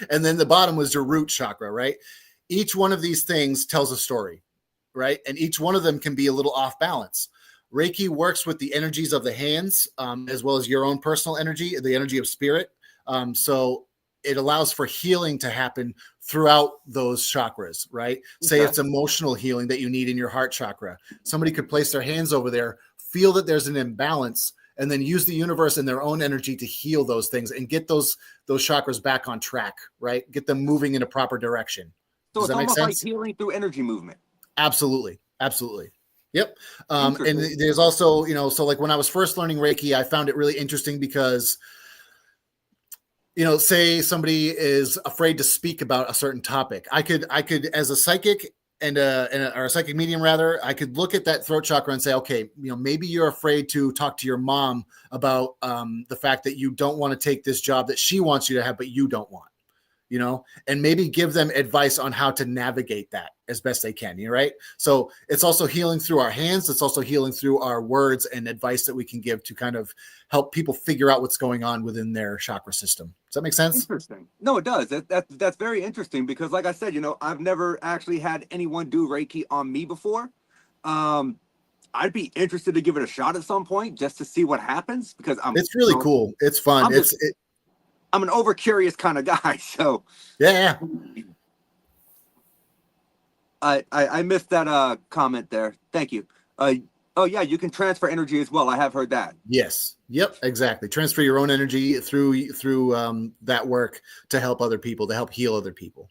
And then the bottom was your root chakra, right? Each one of these things tells a story, right? And each one of them can be a little off balance. Reiki works with the energies of the hands, as well as your own personal energy, the energy of spirit. So it allows for healing to happen throughout those chakras, right? Okay. Say it's emotional healing that you need in your heart chakra. Somebody could place their hands over there, feel that there's an imbalance, and then use the universe and their own energy to heal those things and get those chakras back on track, right? Get them moving in a proper direction. So does that make sense? Like healing through energy movement. Absolutely. Absolutely. Yep. And there's also, so like when I was first learning Reiki, I found it really interesting because, say somebody is afraid to speak about a certain topic. I could as a psychic or a psychic medium rather, I could look at that throat chakra and say, okay, maybe you're afraid to talk to your mom about the fact that you don't want to take this job that she wants you to have, but you don't want. And maybe give them advice on how to navigate that as best they can. Right. So it's also healing through our hands. It's also healing through our words and advice that we can give to kind of help people figure out what's going on within their chakra system. Does that make sense? Interesting. No, it does. That's very interesting because like I said, I've never actually had anyone do Reiki on me before. I'd be interested to give it a shot at some point just to see what happens because it's really cool. It's fun. I'm an over curious kind of guy, so yeah. I missed that comment there. Thank you. Oh yeah, you can transfer energy as well. I have heard that. Yes. Yep. Exactly. Transfer your own energy through that work to help other people, to help heal other people.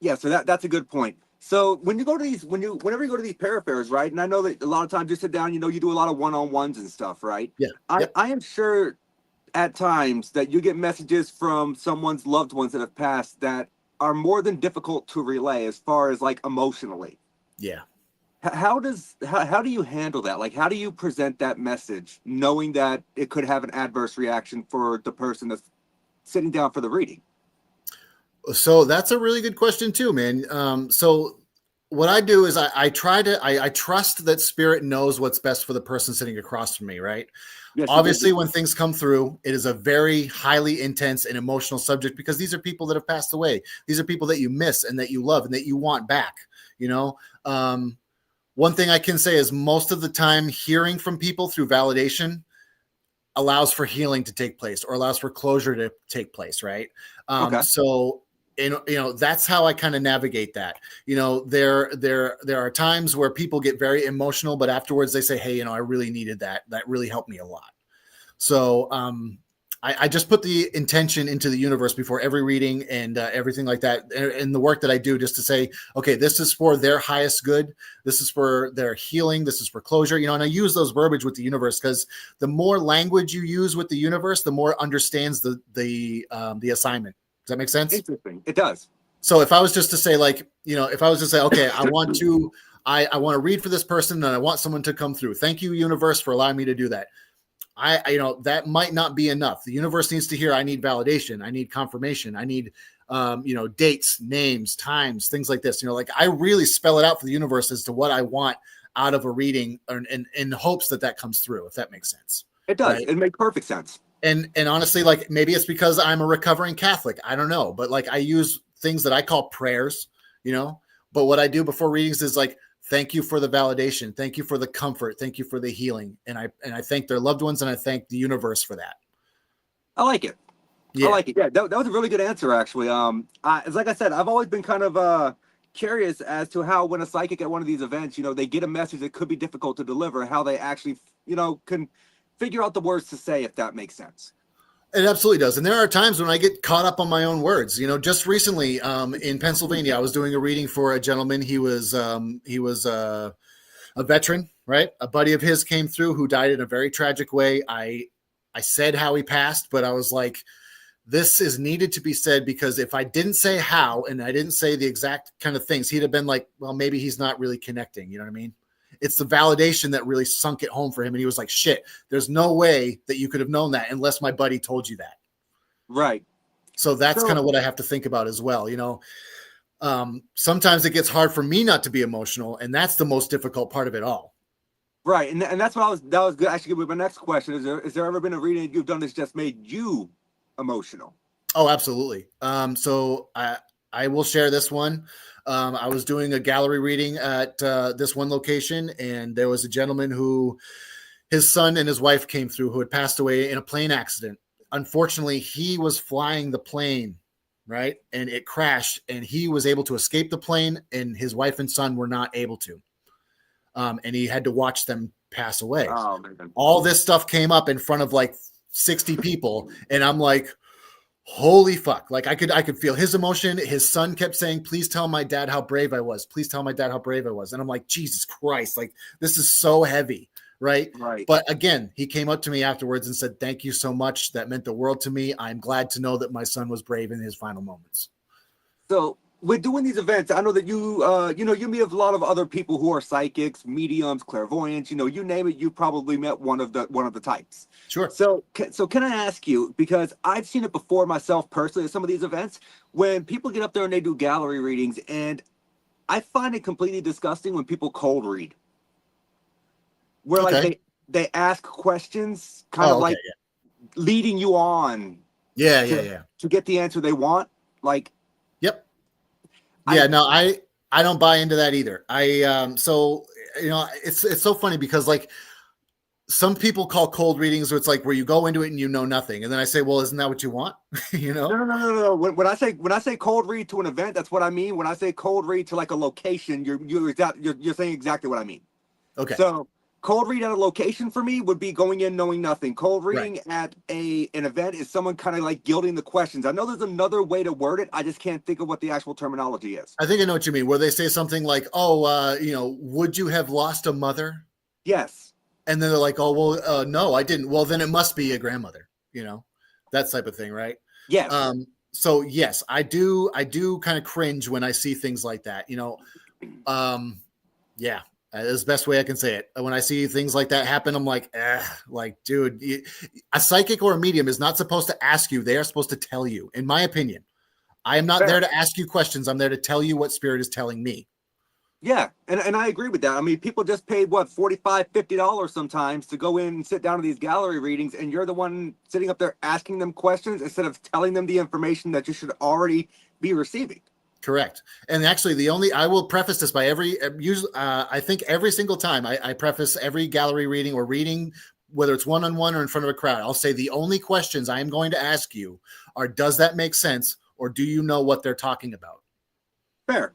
Yeah. So that's a good point. So when you go to these, whenever you go to these parafairs, right? And I know that a lot of times you sit down, you do a lot of one-on-ones and stuff, right? Yeah. I am sure at times that you get messages from someone's loved ones that have passed that are more than difficult to relay as far as like emotionally. Yeah. How do you handle that? Like, how do you present that message knowing that it could have an adverse reaction for the person that's sitting down for the reading? So that's a really good question too, man. So what I do is I trust that spirit knows what's best for the person sitting across from me, right? Yes, obviously, when things come through, it is a very highly intense and emotional subject because these are people that have passed away. These are people that you miss and that you love and that you want back. One thing I can say is most of the time hearing from people through validation allows for healing to take place or allows for closure to take place, right? Okay. So that's how I kind of navigate that. There are times where people get very emotional, but afterwards they say, hey, I really needed that. That really helped me a lot. So I just put the intention into the universe before every reading and everything like that. And the work that I do just to say, okay, this is for their highest good. This is for their healing. This is for closure, and I use those verbiage with the universe because the more language you use with the universe, the more it understands the assignment. Does that make sense? Interesting. It does. So if I was just to say if I was to say, okay, I want to read for this person and I want someone to come through. Thank you, universe, for allowing me to do that. That might not be enough. The universe needs to hear, I need validation. I need confirmation. I need, dates, names, times, things like this. I really spell it out for the universe as to what I want out of a reading and in hopes that comes through, if that makes sense. It does. Right? It makes perfect sense. And honestly, maybe it's because I'm a recovering Catholic. I don't know. But I use things that I call prayers, But what I do before readings is like, thank you for the validation. Thank you for the comfort. Thank you for the healing. And I thank their loved ones and I thank the universe for that. I like it. I Yeah. like it. Yeah, that was a really good answer, actually. It's like I said, I've always been kind of curious as to how when a psychic at one of these events, they get a message that could be difficult to deliver, how they actually, can figure out the words to say, if that makes sense. It absolutely does. And there are times when I get caught up on my own words. Just recently in Pennsylvania, I was doing a reading for a gentleman. He was a veteran, right? A buddy of his came through who died in a very tragic way. I said how he passed, but I was like, this is needed to be said, because if I didn't say how and I didn't say the exact kind of things, he'd have been like, well, maybe he's not really connecting. You know what I mean? It's the validation that really sunk it home for him. And he was like, shit, there's no way that you could have known that unless my buddy told you that. Right. So that's kind of what I have to think about as well. Sometimes it gets hard for me not to be emotional, and that's the most difficult part of it all. Right. And that's what that was good. Actually, with my next question, is there ever been a reading you've done that's just made you emotional? Oh, absolutely. So I will share this one. I was doing a gallery reading at this one location, and there was a gentleman who his son and his wife came through who had passed away in a plane accident. Unfortunately, he was flying the plane, right? And it crashed, and he was able to escape the plane, and his wife and son were not able to. And he had to watch them pass away. Oh, man. All this stuff came up in front of like 60 people, and I'm like, holy fuck. Like I could feel his emotion. His son kept saying, please tell my dad how brave I was. Please tell my dad how brave I was. And I'm like, Jesus Christ, like this is so heavy. Right. But again, he came up to me afterwards and said, thank you so much. That meant the world to me. I'm glad to know that my son was brave in his final moments. So we're doing these events. I know that you meet a lot of other people who are psychics, mediums, clairvoyants, you name it. You probably met one of the types. Sure. So can I ask you, because I've seen it before myself personally at some of these events, when people get up there and they do gallery readings, and I find it completely disgusting when people cold read. Where like they ask questions, kind of like leading you on. Yeah. To get the answer they want. Like, yep. Yeah, I don't buy into that either. So it's so funny because like some people call cold readings where it's like where you go into it and you know nothing, and then I say, well, isn't that what you want? No. When I say cold read to an event, that's what I mean. When I say cold read to like a location, you're saying exactly what I mean. Okay. So cold read at a location for me would be going in knowing nothing. Cold reading at an event is someone kind of like gilding the questions. I know there's another way to word it. I just can't think of what the actual terminology is. I think I know what you mean, where they say something like, would you have lost a mother? Yes. And then they're like, oh, well, no, I didn't. Well, then it must be a grandmother, that type of thing, right? Yes. So yes, I do kind of cringe when I see things like that, yeah. That's the best way I can say it. When I see things like that happen, I'm like, dude, a psychic or a medium is not supposed to ask you. They are supposed to tell you, in my opinion. I am not there to ask you questions. I'm there to tell you what spirit is telling me. Yeah, and I agree with that. I mean, people just paid, what, $45, $50 sometimes to go in and sit down to these gallery readings, and you're the one sitting up there asking them questions instead of telling them the information that you should already be receiving. Correct. And actually, I will preface this by I think every single time I preface every gallery reading or reading, whether it's one-on-one or in front of a crowd, I'll say the only questions I am going to ask you are, does that make sense? Or do you know what they're talking about? Fair.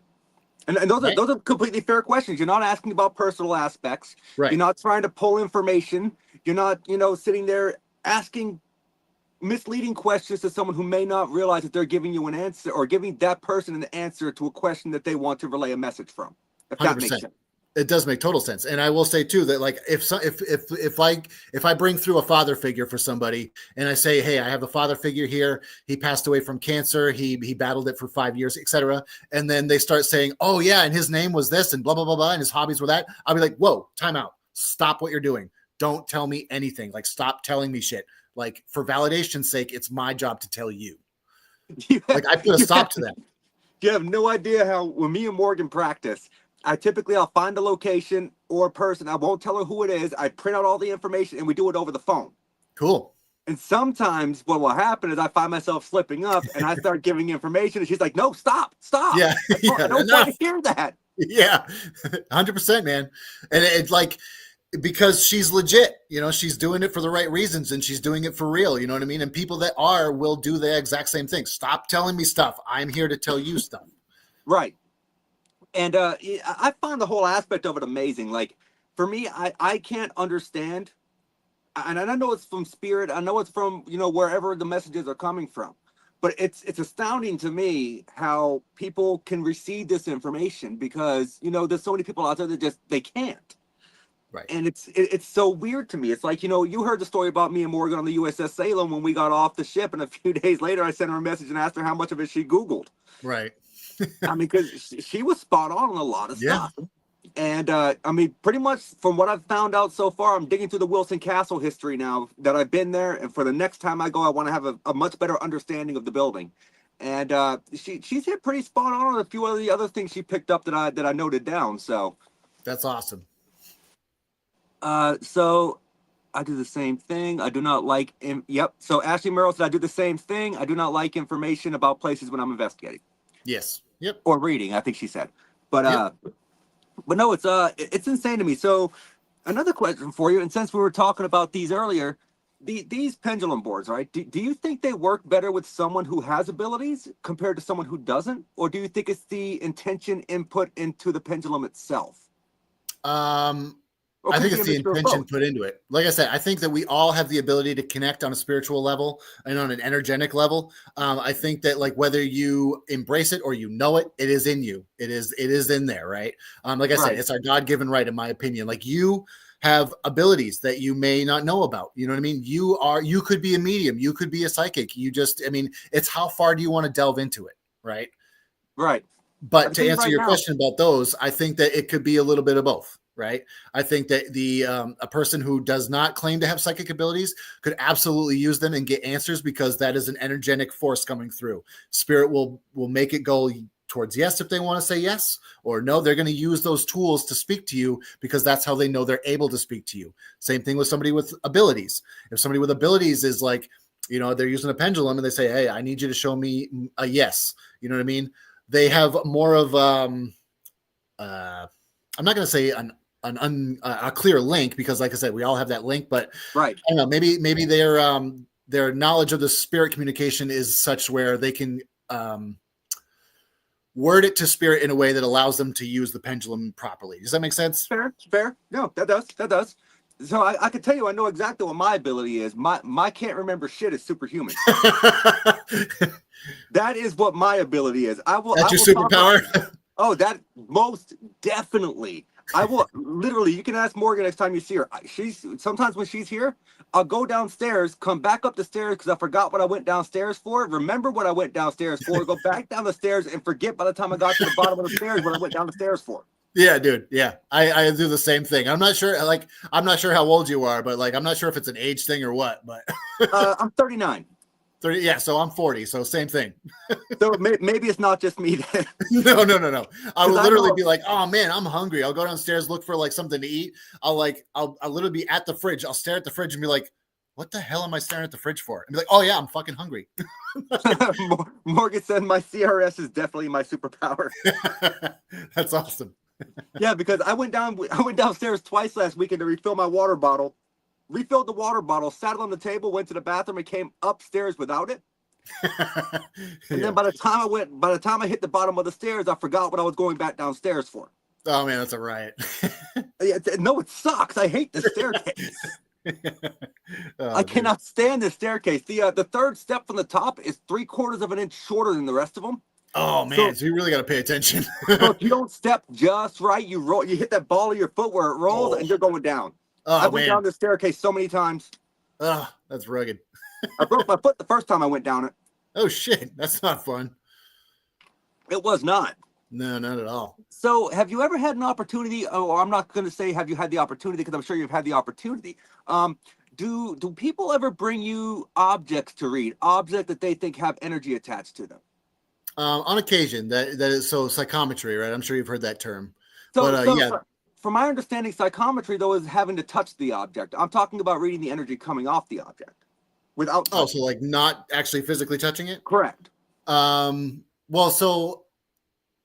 And those are completely fair questions. You're not asking about personal aspects. Right. You're not trying to pull information. You're not, sitting there asking misleading questions to someone who may not realize that they're giving you an answer, or giving that person an answer to a question that they want to relay a message from. If 100%. That makes sense. It does make total sense. And I will say too that like if I bring through a father figure for somebody and I say, hey, I have a father figure here. He passed away from cancer. He battled it for 5 years, etc. And then they start saying, oh yeah, and his name was this and blah blah blah blah, and his hobbies were that. I'll be like, whoa, time out. Stop what you're doing. Don't tell me anything. Like, stop telling me shit. Like, for validation's sake, it's my job to tell you. Like, I put a stop to that. You have no idea how, when me and Morgan practice, I'll find a location or a person. I won't tell her who it is. I print out all the information and we do it over the phone. Cool. And sometimes what will happen is I find myself slipping up and I start giving information and she's like, no, stop, stop. Yeah, I yeah, don't want to hear that. yeah, 100%, man. And it's like, because she's legit, she's doing it for the right reasons and she's doing it for real. You know what I mean? And people that will do the exact same thing. Stop telling me stuff. I'm here to tell you stuff. Right. And I found the whole aspect of it amazing. Like for me, I can't understand. And I know it's from spirit. I know it's from, wherever the messages are coming from. But it's astounding to me how people can receive this information because, there's so many people out there that they can't. Right. And it's so weird to me. It's like, you heard the story about me and Morgan on the USS Salem when we got off the ship, and a few days later I sent her a message and asked her how much of it she Googled. Right. I mean, because she was spot on a lot of stuff. And pretty much from what I've found out so far, I'm digging through the Wilson Castle history now that I've been there. And for the next time I go, I want to have a much better understanding of the building. And she's hit pretty spot on a few of the other things she picked up that I noted down. So that's awesome. So I do the same thing. I do not like yep. So Ashley Merrill said I do the same thing. I do not like information about places when I'm investigating. Yes. Yep. Or reading, I think she said. But yep. But no, it's insane to me. So another question for you, and since we were talking about these earlier, these pendulum boards, right? Do you think they work better with someone who has abilities compared to someone who doesn't? Or do you think it's the intention input into the pendulum itself? I think it's the intention put into it. Like I said, I think that we all have the ability to connect on a spiritual level and on an energetic level. I think that like whether you embrace it or it is in you. It is in there, right? Like I said, it's our God-given right, in my opinion. Like you have abilities that you may not know about. You know what I mean? You could be a medium, you could be a psychic. It's how far do you want to delve into it, right? Right. But to answer your question about those, I think that it could be a little bit of both. Right. I think that a person who does not claim to have psychic abilities could absolutely use them and get answers because that is an energetic force coming through. Spirit will make it go towards yes if they want to say yes, or no, they're going to use those tools to speak to you because that's how they know they're able to speak to you. Same thing with somebody with abilities. If somebody with abilities is like, they're using a pendulum and they say, hey, I need you to show me a yes. You know what I mean? They have more of, I'm not going to say a clear link because, like I said, we all have that link. But right, I don't know. Maybe their knowledge of the spirit communication is such where they can word it to spirit in a way that allows them to use the pendulum properly. Does that make sense? Fair. No, that does. So I can tell you, I know exactly what my ability is. My can't remember shit is superhuman. That is what my ability is. That's your superpower. Oh, that most definitely. I will literally, you can ask Morgan next time you see her. Sometimes when she's here, I'll go downstairs, come back up the stairs because I forgot what I went downstairs for. Remember what I went downstairs for, go back down the stairs and forget by the time I got to the bottom of the stairs what I went down the stairs for. Yeah, dude. Yeah. I do the same thing. I'm not sure how old you are, but I'm not sure if it's an age thing or what, but I'm 39. 30, yeah, so I'm 40, so same thing. So maybe it's not just me then. No. I will literally be like, oh man, I'm hungry. I'll go downstairs, look for something to eat. I'll literally be at the fridge. I'll stare at the fridge and be like, what the hell am I staring at the fridge for? And be like, oh yeah, I'm fucking hungry. Morgan said my CRS is definitely my superpower. That's awesome. Yeah, because I went downstairs twice last weekend to refill my water bottle. Refilled the water bottle, sat it on the table, went to the bathroom, and came upstairs without it. And then by the time I hit the bottom of the stairs, I forgot what I was going back downstairs for. Oh man, that's a riot. No, it sucks. I hate the staircase. I cannot stand this staircase. The third step from the top is 3/4 of an inch shorter than the rest of them. Oh man, so you really got to pay attention. So if you don't step just right, you hit that ball of your foot where it rolls, and you're going down. I went down the staircase so many times. Oh, that's rugged. I broke my foot the first time I went down it. Oh shit, that's not fun. It was not. No, not at all. So have you ever had an opportunity, or I'm not going to say have you had the opportunity because I'm sure you've had the opportunity. Do people ever bring you objects to read, objects that they think have energy attached to them? On occasion, that is so psychometry, right? I'm sure you've heard that term. From my understanding, psychometry, though, is having to touch the object. I'm talking about reading the energy coming off the object, without Oh, touching. so like not actually physically touching it? Correct. Well, so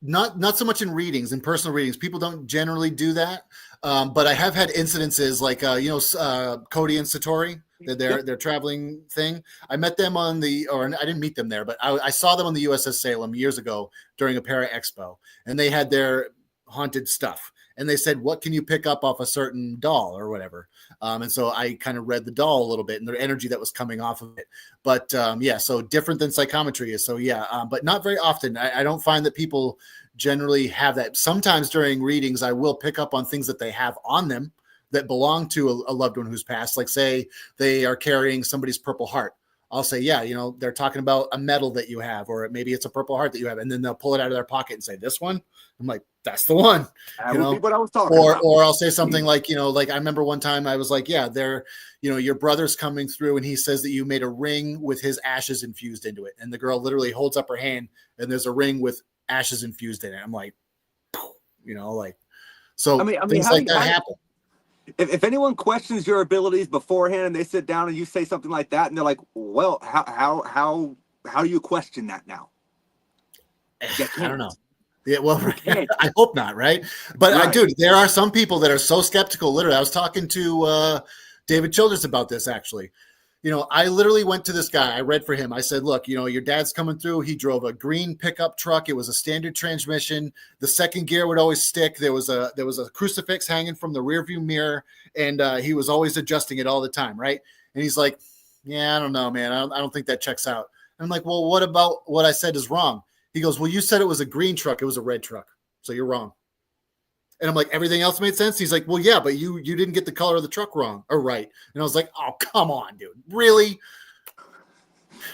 not so much in readings, in personal readings. People don't generally do that. But I have had incidences like Cody and Satori, Yep. their traveling thing. I met them on or I didn't meet them there, but I saw them on the USS Salem years ago during a Para Expo, and they had their haunted stuff. And they said, "What can you pick up off a certain doll or whatever?" And so I kind of read the doll a little bit and the energy that was coming off of it. But yeah, so different than psychometry is. So yeah, but not very often. I don't find that people generally have that. Sometimes during readings, I will pick up on things that they have on them that belong to a loved one who's passed. Like say they are carrying somebody's purple heart. I'll say, yeah, they're talking about a medal that you have, or maybe it's a purple heart that you have. And then they'll pull it out of their pocket and say, this one. I'm like, that's the one, That would be what I was talking about. or I'll say something like, like I remember one time I was like, yeah, your brother's coming through and he says that you made a ring with his ashes infused into it. And the girl literally holds up her hand and there's a ring with ashes infused in it. I'm like, so I mean, things like that happen. If anyone questions your abilities beforehand and they sit down and you say something like that and they're like, well, how do you question that now? I don't know. Yeah, well, I hope not, right? But dude, there are some people that are so skeptical. Literally, I was talking to David Childress about this actually. I literally went to this guy. I read for him. I said, look, your dad's coming through. He drove a green pickup truck. It was a standard transmission. The second gear would always stick. There was a crucifix hanging from the rearview mirror, and he was always adjusting it all the time, right? And he's like, yeah, I don't know, man. I don't think that checks out. And I'm like, well, what about what I said is wrong? He goes, well, you said it was a green truck. It was a red truck. So you're wrong. And I'm like, everything else made sense. He's like, well, yeah, but you didn't get the color of the truck wrong or right. And I was like, oh, come on, dude. Really?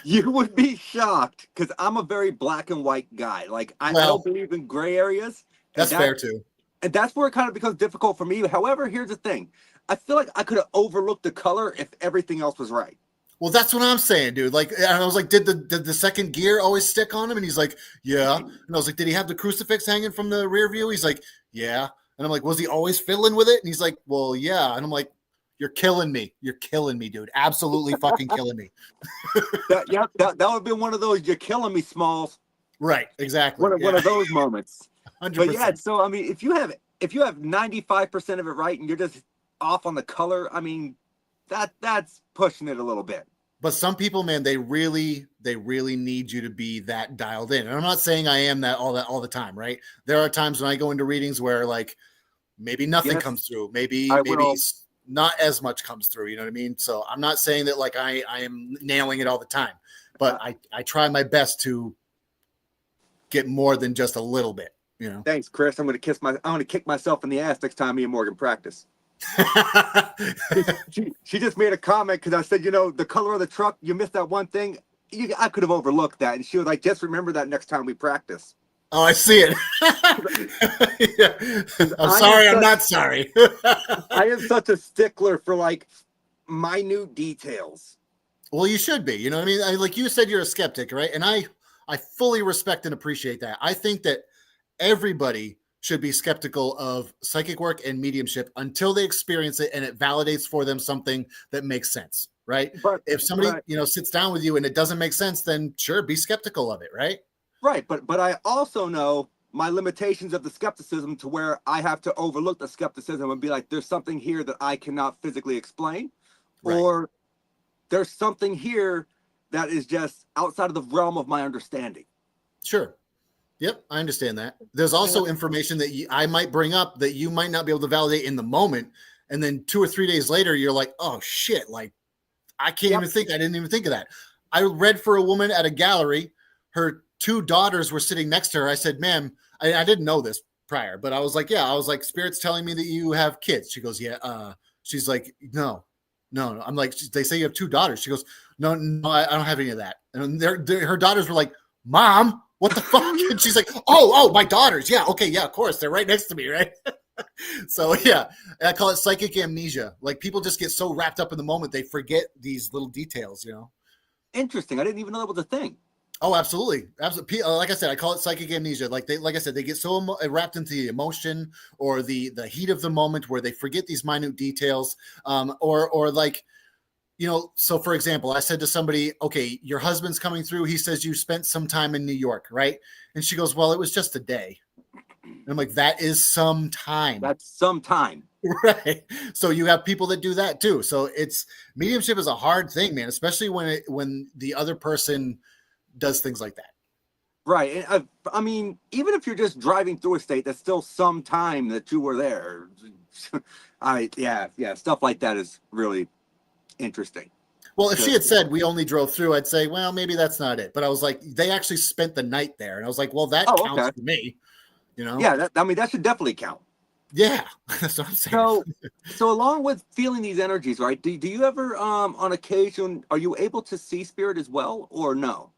You would be shocked because I'm a very black and white guy. Like I don't believe in gray areas. That's fair too. And that's where it kind of becomes difficult for me. However, here's the thing. I feel like I could have overlooked the color if everything else was right. Well, that's what I'm saying, dude. Like, and I was like, did the second gear always stick on him? And he's like, yeah. And I was like, did he have the crucifix hanging from the rear view? He's like, yeah. And I'm like, was he always fiddling with it? And he's like, well, yeah. And I'm like, you're killing me. You're killing me, dude. Absolutely fucking killing me. that would have been one of those you're killing me, Smalls. Right, exactly. One of those moments. 100%. But yeah, so I mean, if you have 95% of it right and you're just off on the color, I mean, that's pushing it a little bit. But some people, man, they really need you to be that dialed in. And I'm not saying I am that all the time, right? There are times when I go into readings where like maybe nothing comes through, maybe not as much comes through. You know what I mean? So I'm not saying that like I am nailing it all the time, but I try my best to get more than just a little bit. Thanks, Chris. I'm gonna kick myself in the ass next time me and Morgan practice. she just made a comment because I said, the color of the truck, you missed that one thing. I could have overlooked that. And she was like, just remember that next time we practice. Oh, I see it. Yeah. I'm not sorry. I am such a stickler for like minute details. Well, you should be. You know what I mean? Like you said, you're a skeptic, right? And I fully respect and appreciate that. I think that everybody should be skeptical of psychic work and mediumship until they experience it and it validates for them something that makes sense, right? But if somebody, sits down with you and it doesn't make sense, then sure, be skeptical of it, right? Right, but I also know my limitations of the skepticism to where I have to overlook the skepticism and be like, there's something here that I cannot physically explain, or there's something here that is just outside of the realm of my understanding. Sure. Yep, I understand that. There's also information that I might bring up that you might not be able to validate in the moment. And then 2 or 3 days later, you're like, oh, shit, like, I didn't even think of that. I read for a woman at a gallery. Her 2 daughters were sitting next to her. I said, ma'am, I didn't know this prior, but I was like, Spirit's telling me that you have kids. She goes, yeah. She's like, no. I'm like, they say you have 2 daughters. She goes, no, I don't have any of that. And her daughters were like, Mom, what the fuck? And she's like, oh, my daughters. Yeah. Okay. Yeah, of course. They're right next to me. Right. So yeah, I call it psychic amnesia. Like people just get so wrapped up in the moment. They forget these little details, Interesting. I didn't even know that was a thing. Oh, absolutely. Absolutely. Like I said, I call it psychic amnesia. Like I said, they get so wrapped into the emotion or the heat of the moment where they forget these minute details. Or like, so for example, I said to somebody, okay, your husband's coming through. He says you spent some time in New York, right? And she goes, well, it was just a day. And I'm like, that is some time. That's some time. Right. So you have people that do that too. So mediumship is a hard thing, man, especially when the other person does things like that. Right. And I mean, even if you're just driving through a state, that's still some time that you were there. Yeah, stuff like that is really interesting. Well, if she had said we only drove through, I'd say, well, maybe that's not it. But I was like, they actually spent the night there. And I was like, well, that counts for me, Yeah, that should definitely count. Yeah, that's what I'm saying. So along with feeling these energies, right? Do you ever, on occasion, are you able to see spirit as well, or no?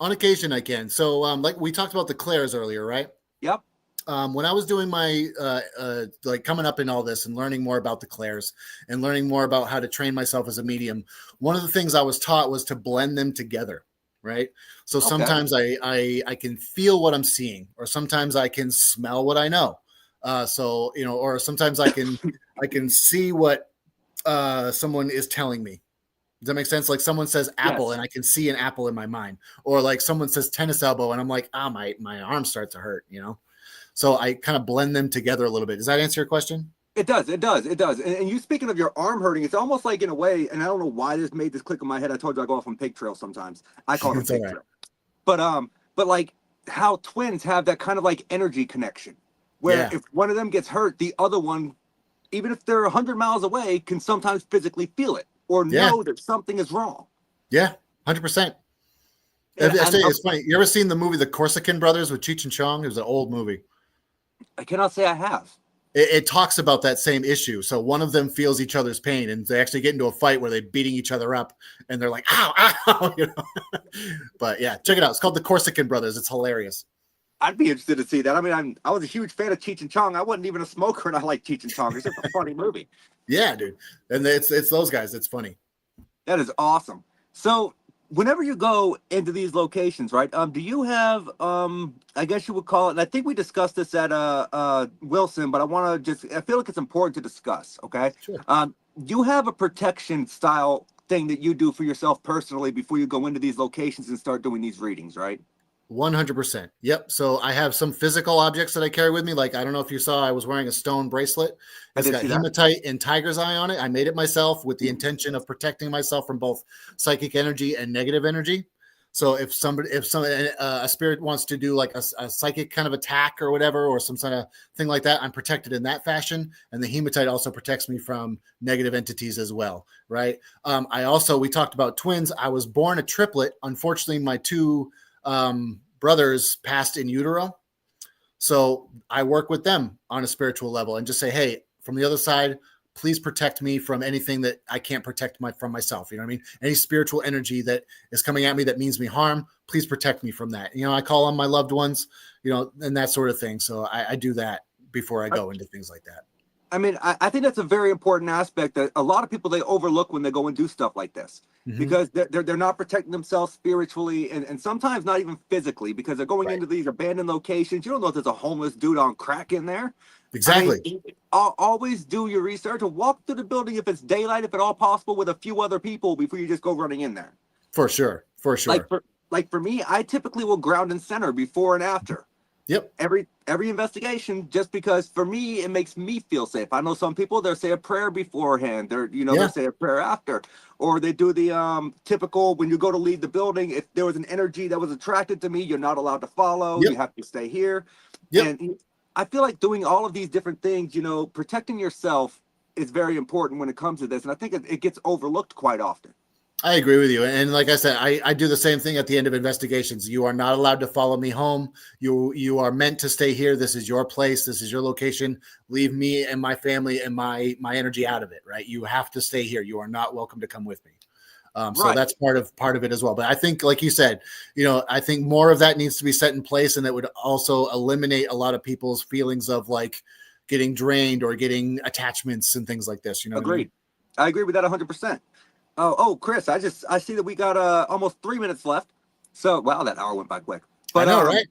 On occasion, I can. So, like we talked about the clairs earlier, right? Yep. When I was doing my like coming up in all this and learning more about the clairs and learning more about how to train myself as a medium, one of the things I was taught was to blend them together, right? So sometimes I can feel what I'm seeing, or sometimes I can smell what I know. Or sometimes I can see what someone is telling me. Does that make sense? Like someone says apple, yes, and I can see an apple in my mind, or like someone says tennis elbow and I'm like, my arm starts to hurt, So I kind of blend them together a little bit. Does that answer your question? It does. And you speaking of your arm hurting, it's almost like in a way, and I don't know why this made this click in my head. I told you I go off on pig trails sometimes. I call it pig trail. But like how twins have that kind of like energy connection where if one of them gets hurt, the other one, even if they're 100 miles away, can sometimes physically feel it or know that something is wrong. Yeah, 100%. It's funny. You ever seen the movie The Corsican Brothers with Cheech and Chong? It was an old movie. I cannot say I have. It talks about that same issue. So one of them feels each other's pain, and they actually get into a fight where they're beating each other up, and they're like, "Ow, ow!" But yeah, check it out. It's called The Corsican Brothers. It's hilarious. I'd be interested to see that. I mean, I was a huge fan of Cheech and Chong. I wasn't even a smoker, and I like Cheech and Chong. It's just a funny movie. Yeah, dude, and it's those guys. It's funny. That is awesome. So whenever you go into these locations, right? Do you have I guess you would call it, and I think we discussed this at Wilson, but I feel like it's important to discuss, okay? Sure. You have a protection style thing that you do for yourself personally before you go into these locations and start doing these readings, right? 100%. Yep. So I have some physical objects that I carry with me. Like, I don't know if you saw, I was wearing a stone bracelet. It's got hematite and tiger's eye on it. I made it myself with the intention of protecting myself from both psychic energy and negative energy. So if a spirit wants to do like a psychic kind of attack or whatever, or some kind of thing like that, I'm protected in that fashion. And the hematite also protects me from negative entities as well. Right. We talked about twins. I was born a triplet. Unfortunately, my two brothers passed in utero. So I work with them on a spiritual level and just say, hey, from the other side, please protect me from anything that I can't protect from myself. You know what I mean? Any spiritual energy that is coming at me that means me harm, please protect me from that. I call on my loved ones, and that sort of thing. So I do that before I go into things like that. I mean, I think that's a very important aspect that a lot of people, they overlook when they go and do stuff like this, because they're not protecting themselves spiritually and sometimes not even physically, because they're going into these abandoned locations. You don't know if there's a homeless dude on crack in there. Exactly. I mean, always do your research and walk through the building if it's daylight, if at all possible, with a few other people before you just go running in there. For sure. Like for me, I typically will ground and center before and after. Yep. Every investigation, just because for me, it makes me feel safe. I know some people, they'll say a prayer beforehand. They'll say a prayer after, or they do the typical, when you go to leave the building, if there was an energy that was attracted to me, you're not allowed to follow. You have to stay here. And I feel like doing all of these different things, protecting yourself is very important when it comes to this. And I think it gets overlooked quite often. I agree with you. And like I said, I do the same thing at the end of investigations. You are not allowed to follow me home. You are meant to stay here. This is your place. This is your location. Leave me and my family and my energy out of it, right? You have to stay here. You are not welcome to come with me. So that's part of it as well. But I think, like you said, I think more of that needs to be set in place, and that would also eliminate a lot of people's feelings of like getting drained or getting attachments and things like this. Agreed. I agree with that 100%. Oh, Chris, I see that we got almost 3 minutes left. So, wow, that hour went by quick. I But know, right?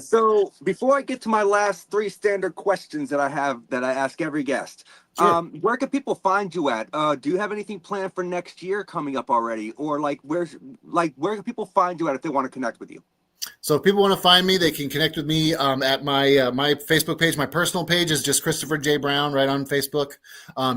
so before I get to my last three standard questions that I have that I ask every guest, Sure. where can people find you at? Do you have anything planned for next year coming up already, or where can people find you at if they want to connect with you? So if people want to find me, they can connect with me at my Facebook page. My personal page is just Christopher J. Brown right on Facebook.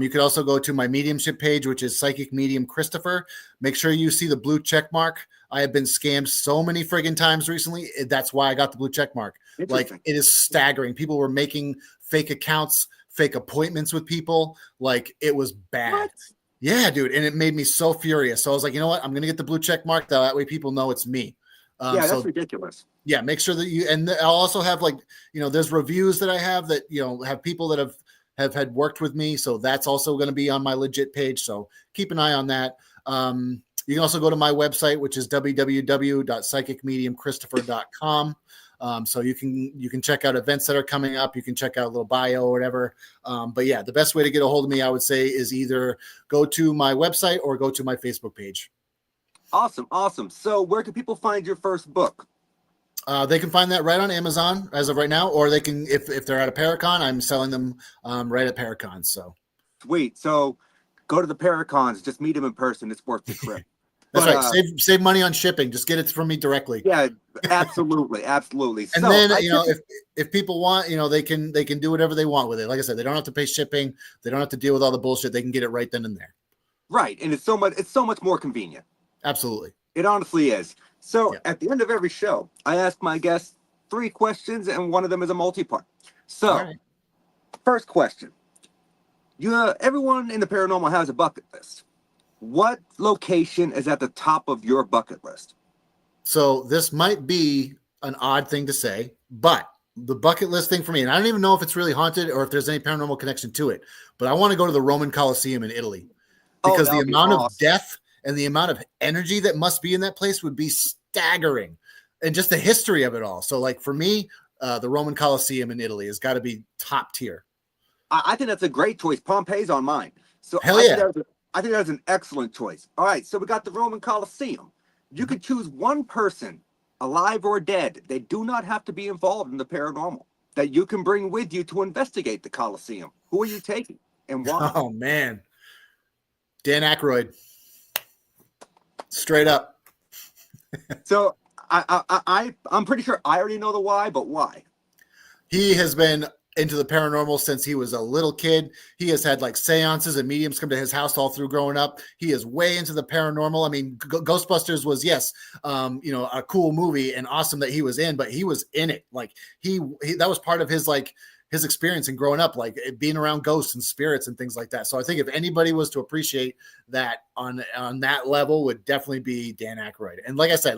You could also go to my mediumship page, which is Psychic Medium Christopher. Make sure you see the blue check mark. I have been scammed so many friggin' times recently. That's why I got the blue check mark. Like, it is staggering. People were making fake accounts, fake appointments with people. Like, it was bad. What? Yeah, dude. And it made me so furious. So I was like, you know what? I'm going to get the blue check mark. That way people know it's me. Yeah, that's ridiculous. Yeah, make sure that you, and I'll also have, like, there's reviews that I have that, have people that have had worked with me. So that's also going to be on my legit page. So keep an eye on that. You can also go to my website, which is www.psychicmediumchristopher.com. So you can check out events that are coming up. You can check out a little bio or whatever. But yeah, the best way to get a hold of me, I would say, is either go to my website or go to my Facebook page. Awesome. So where can people find your first book? They can find that right on Amazon as of right now, or they can, if they're at a Paracon, I'm selling them right at Paracon. So sweet. So go to the Paracons, just meet them in person. It's worth the trip. That's right. Save money on shipping. Just get it from me directly. Yeah, absolutely. And so then if people want, they can do whatever they want with it. Like I said, they don't have to pay shipping. They don't have to deal with all the bullshit. They can get it right then and there. Right, and it's so much more convenient. Absolutely. It honestly is. So At the end of every show, I ask my guests 3 questions, and one of them is a multi-part. So, First question. Everyone in the paranormal has a bucket list. What location is at the top of your bucket list? So this might be an odd thing to say, but the bucket list thing for me, and I don't even know if it's really haunted or if there's any paranormal connection to it, but I want to go to the Roman Colosseum in Italy, because the amount of death and the amount of energy that must be in that place would be staggering, and just the history of it all. So, like, for me, the Roman Colosseum in Italy has got to be top tier. I think that's a great choice. Pompeii's on mine. So Hell yeah. I think that's an excellent choice. All right, so we got the Roman Colosseum. You could choose one person, alive or dead. They do not have to be involved in the paranormal, that you can bring with you to investigate the Colosseum. Who are you taking and why? Oh, man. Dan Aykroyd. Straight up. So I'm pretty sure I already know the why, but why? He has been into the paranormal since he was a little kid. He has had like seances and mediums come to his house all through growing up. He is way into the paranormal. I mean, Ghostbusters was, yes, a cool movie and awesome that he was in, but he was in it. Like he that was part of his experience in growing up, like being around ghosts and spirits and things like that. So I think if anybody was to appreciate that on that level, would definitely be Dan Aykroyd. And like I said,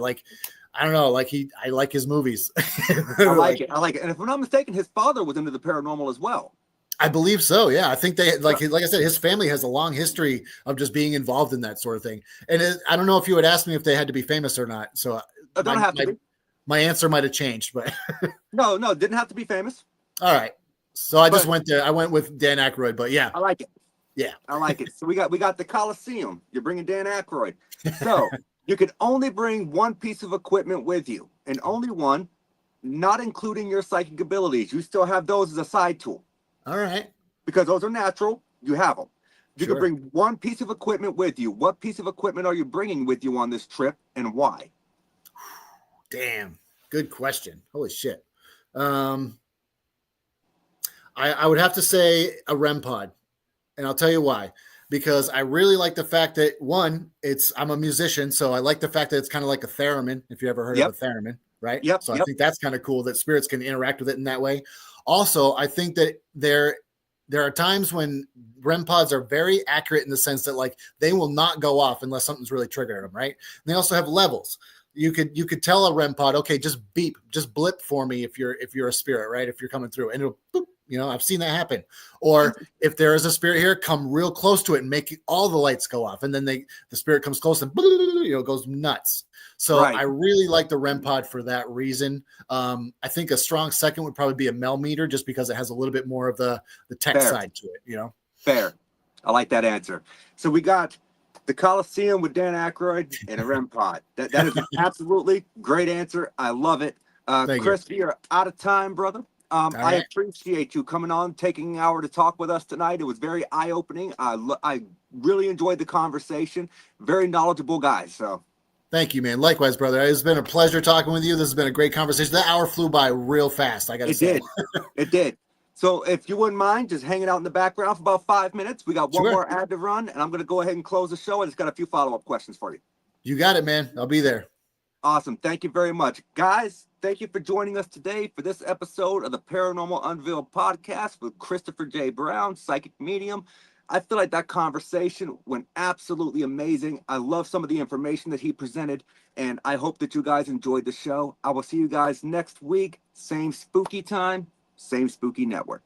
I don't know, I like his movies. I like it. And if I'm not mistaken, his father was into the paranormal as well. I believe so. Yeah. I think they, like I said, his family has a long history of just being involved in that sort of thing. And I don't know if you would ask me if they had to be famous or not. So don't have to be. My answer might've changed, but no, didn't have to be famous. All right. So I went there. I went with Dan Aykroyd, but yeah. I like it. Yeah. I like it. So we got the Colosseum. You're bringing Dan Aykroyd. So you can only bring one piece of equipment with you, and only one, not including your psychic abilities. You still have those as a side tool. All right. Because those are natural. You have them. You can bring one piece of equipment with you. What piece of equipment are you bringing with you on this trip, and why? Damn. Good question. Holy shit. I would have to say a REM pod, and I'll tell you why. Because I really like the fact that, one, I'm a musician, so I like the fact that it's kind of like a theremin, if you ever heard of a theremin, right? Yep. So I think that's kind of cool that spirits can interact with it in that way. Also, I think that there are times when REM pods are very accurate in the sense that, like, they will not go off unless something's really triggering them, right? And they also have levels. You could tell a REM pod, okay, just beep, just blip for me if you're a spirit, right? If you're coming through, and it'll boop. I've seen that happen. Or if there is a spirit here, come real close to it and make all the lights go off. And then the spirit comes close and goes nuts. So I really like the REM pod for that reason. I think a strong second would probably be a Mel meter, just because it has a little bit more of the tech side to it, Fair. I like that answer. So we got the Coliseum with Dan Aykroyd and a REM pod. That is an absolutely great answer. I love it. Thank you. Chris, you're out of time, brother. All I right. appreciate you coming on, taking an hour to talk with us tonight. It was very eye-opening. I really enjoyed the conversation. Very knowledgeable guy. So Thank you, man. Likewise, brother. It's been a pleasure talking with you. This has been a great conversation. That hour flew by real fast, I got to it say. did. It did. So if you wouldn't mind just hanging out in the background for about 5 minutes, we got one Sure. more ad to run, and I'm going to go ahead and close the show. I just got a few follow-up questions for you. You got it, man. I'll be there. Awesome. Thank you very much. Guys, thank you for joining us today for this episode of the Paranormal Unveiled podcast with Christopher J. Brown, psychic medium. I feel like that conversation went absolutely amazing. I love some of the information that he presented, and I hope that you guys enjoyed the show. I will see you guys next week. Same spooky time, same spooky network.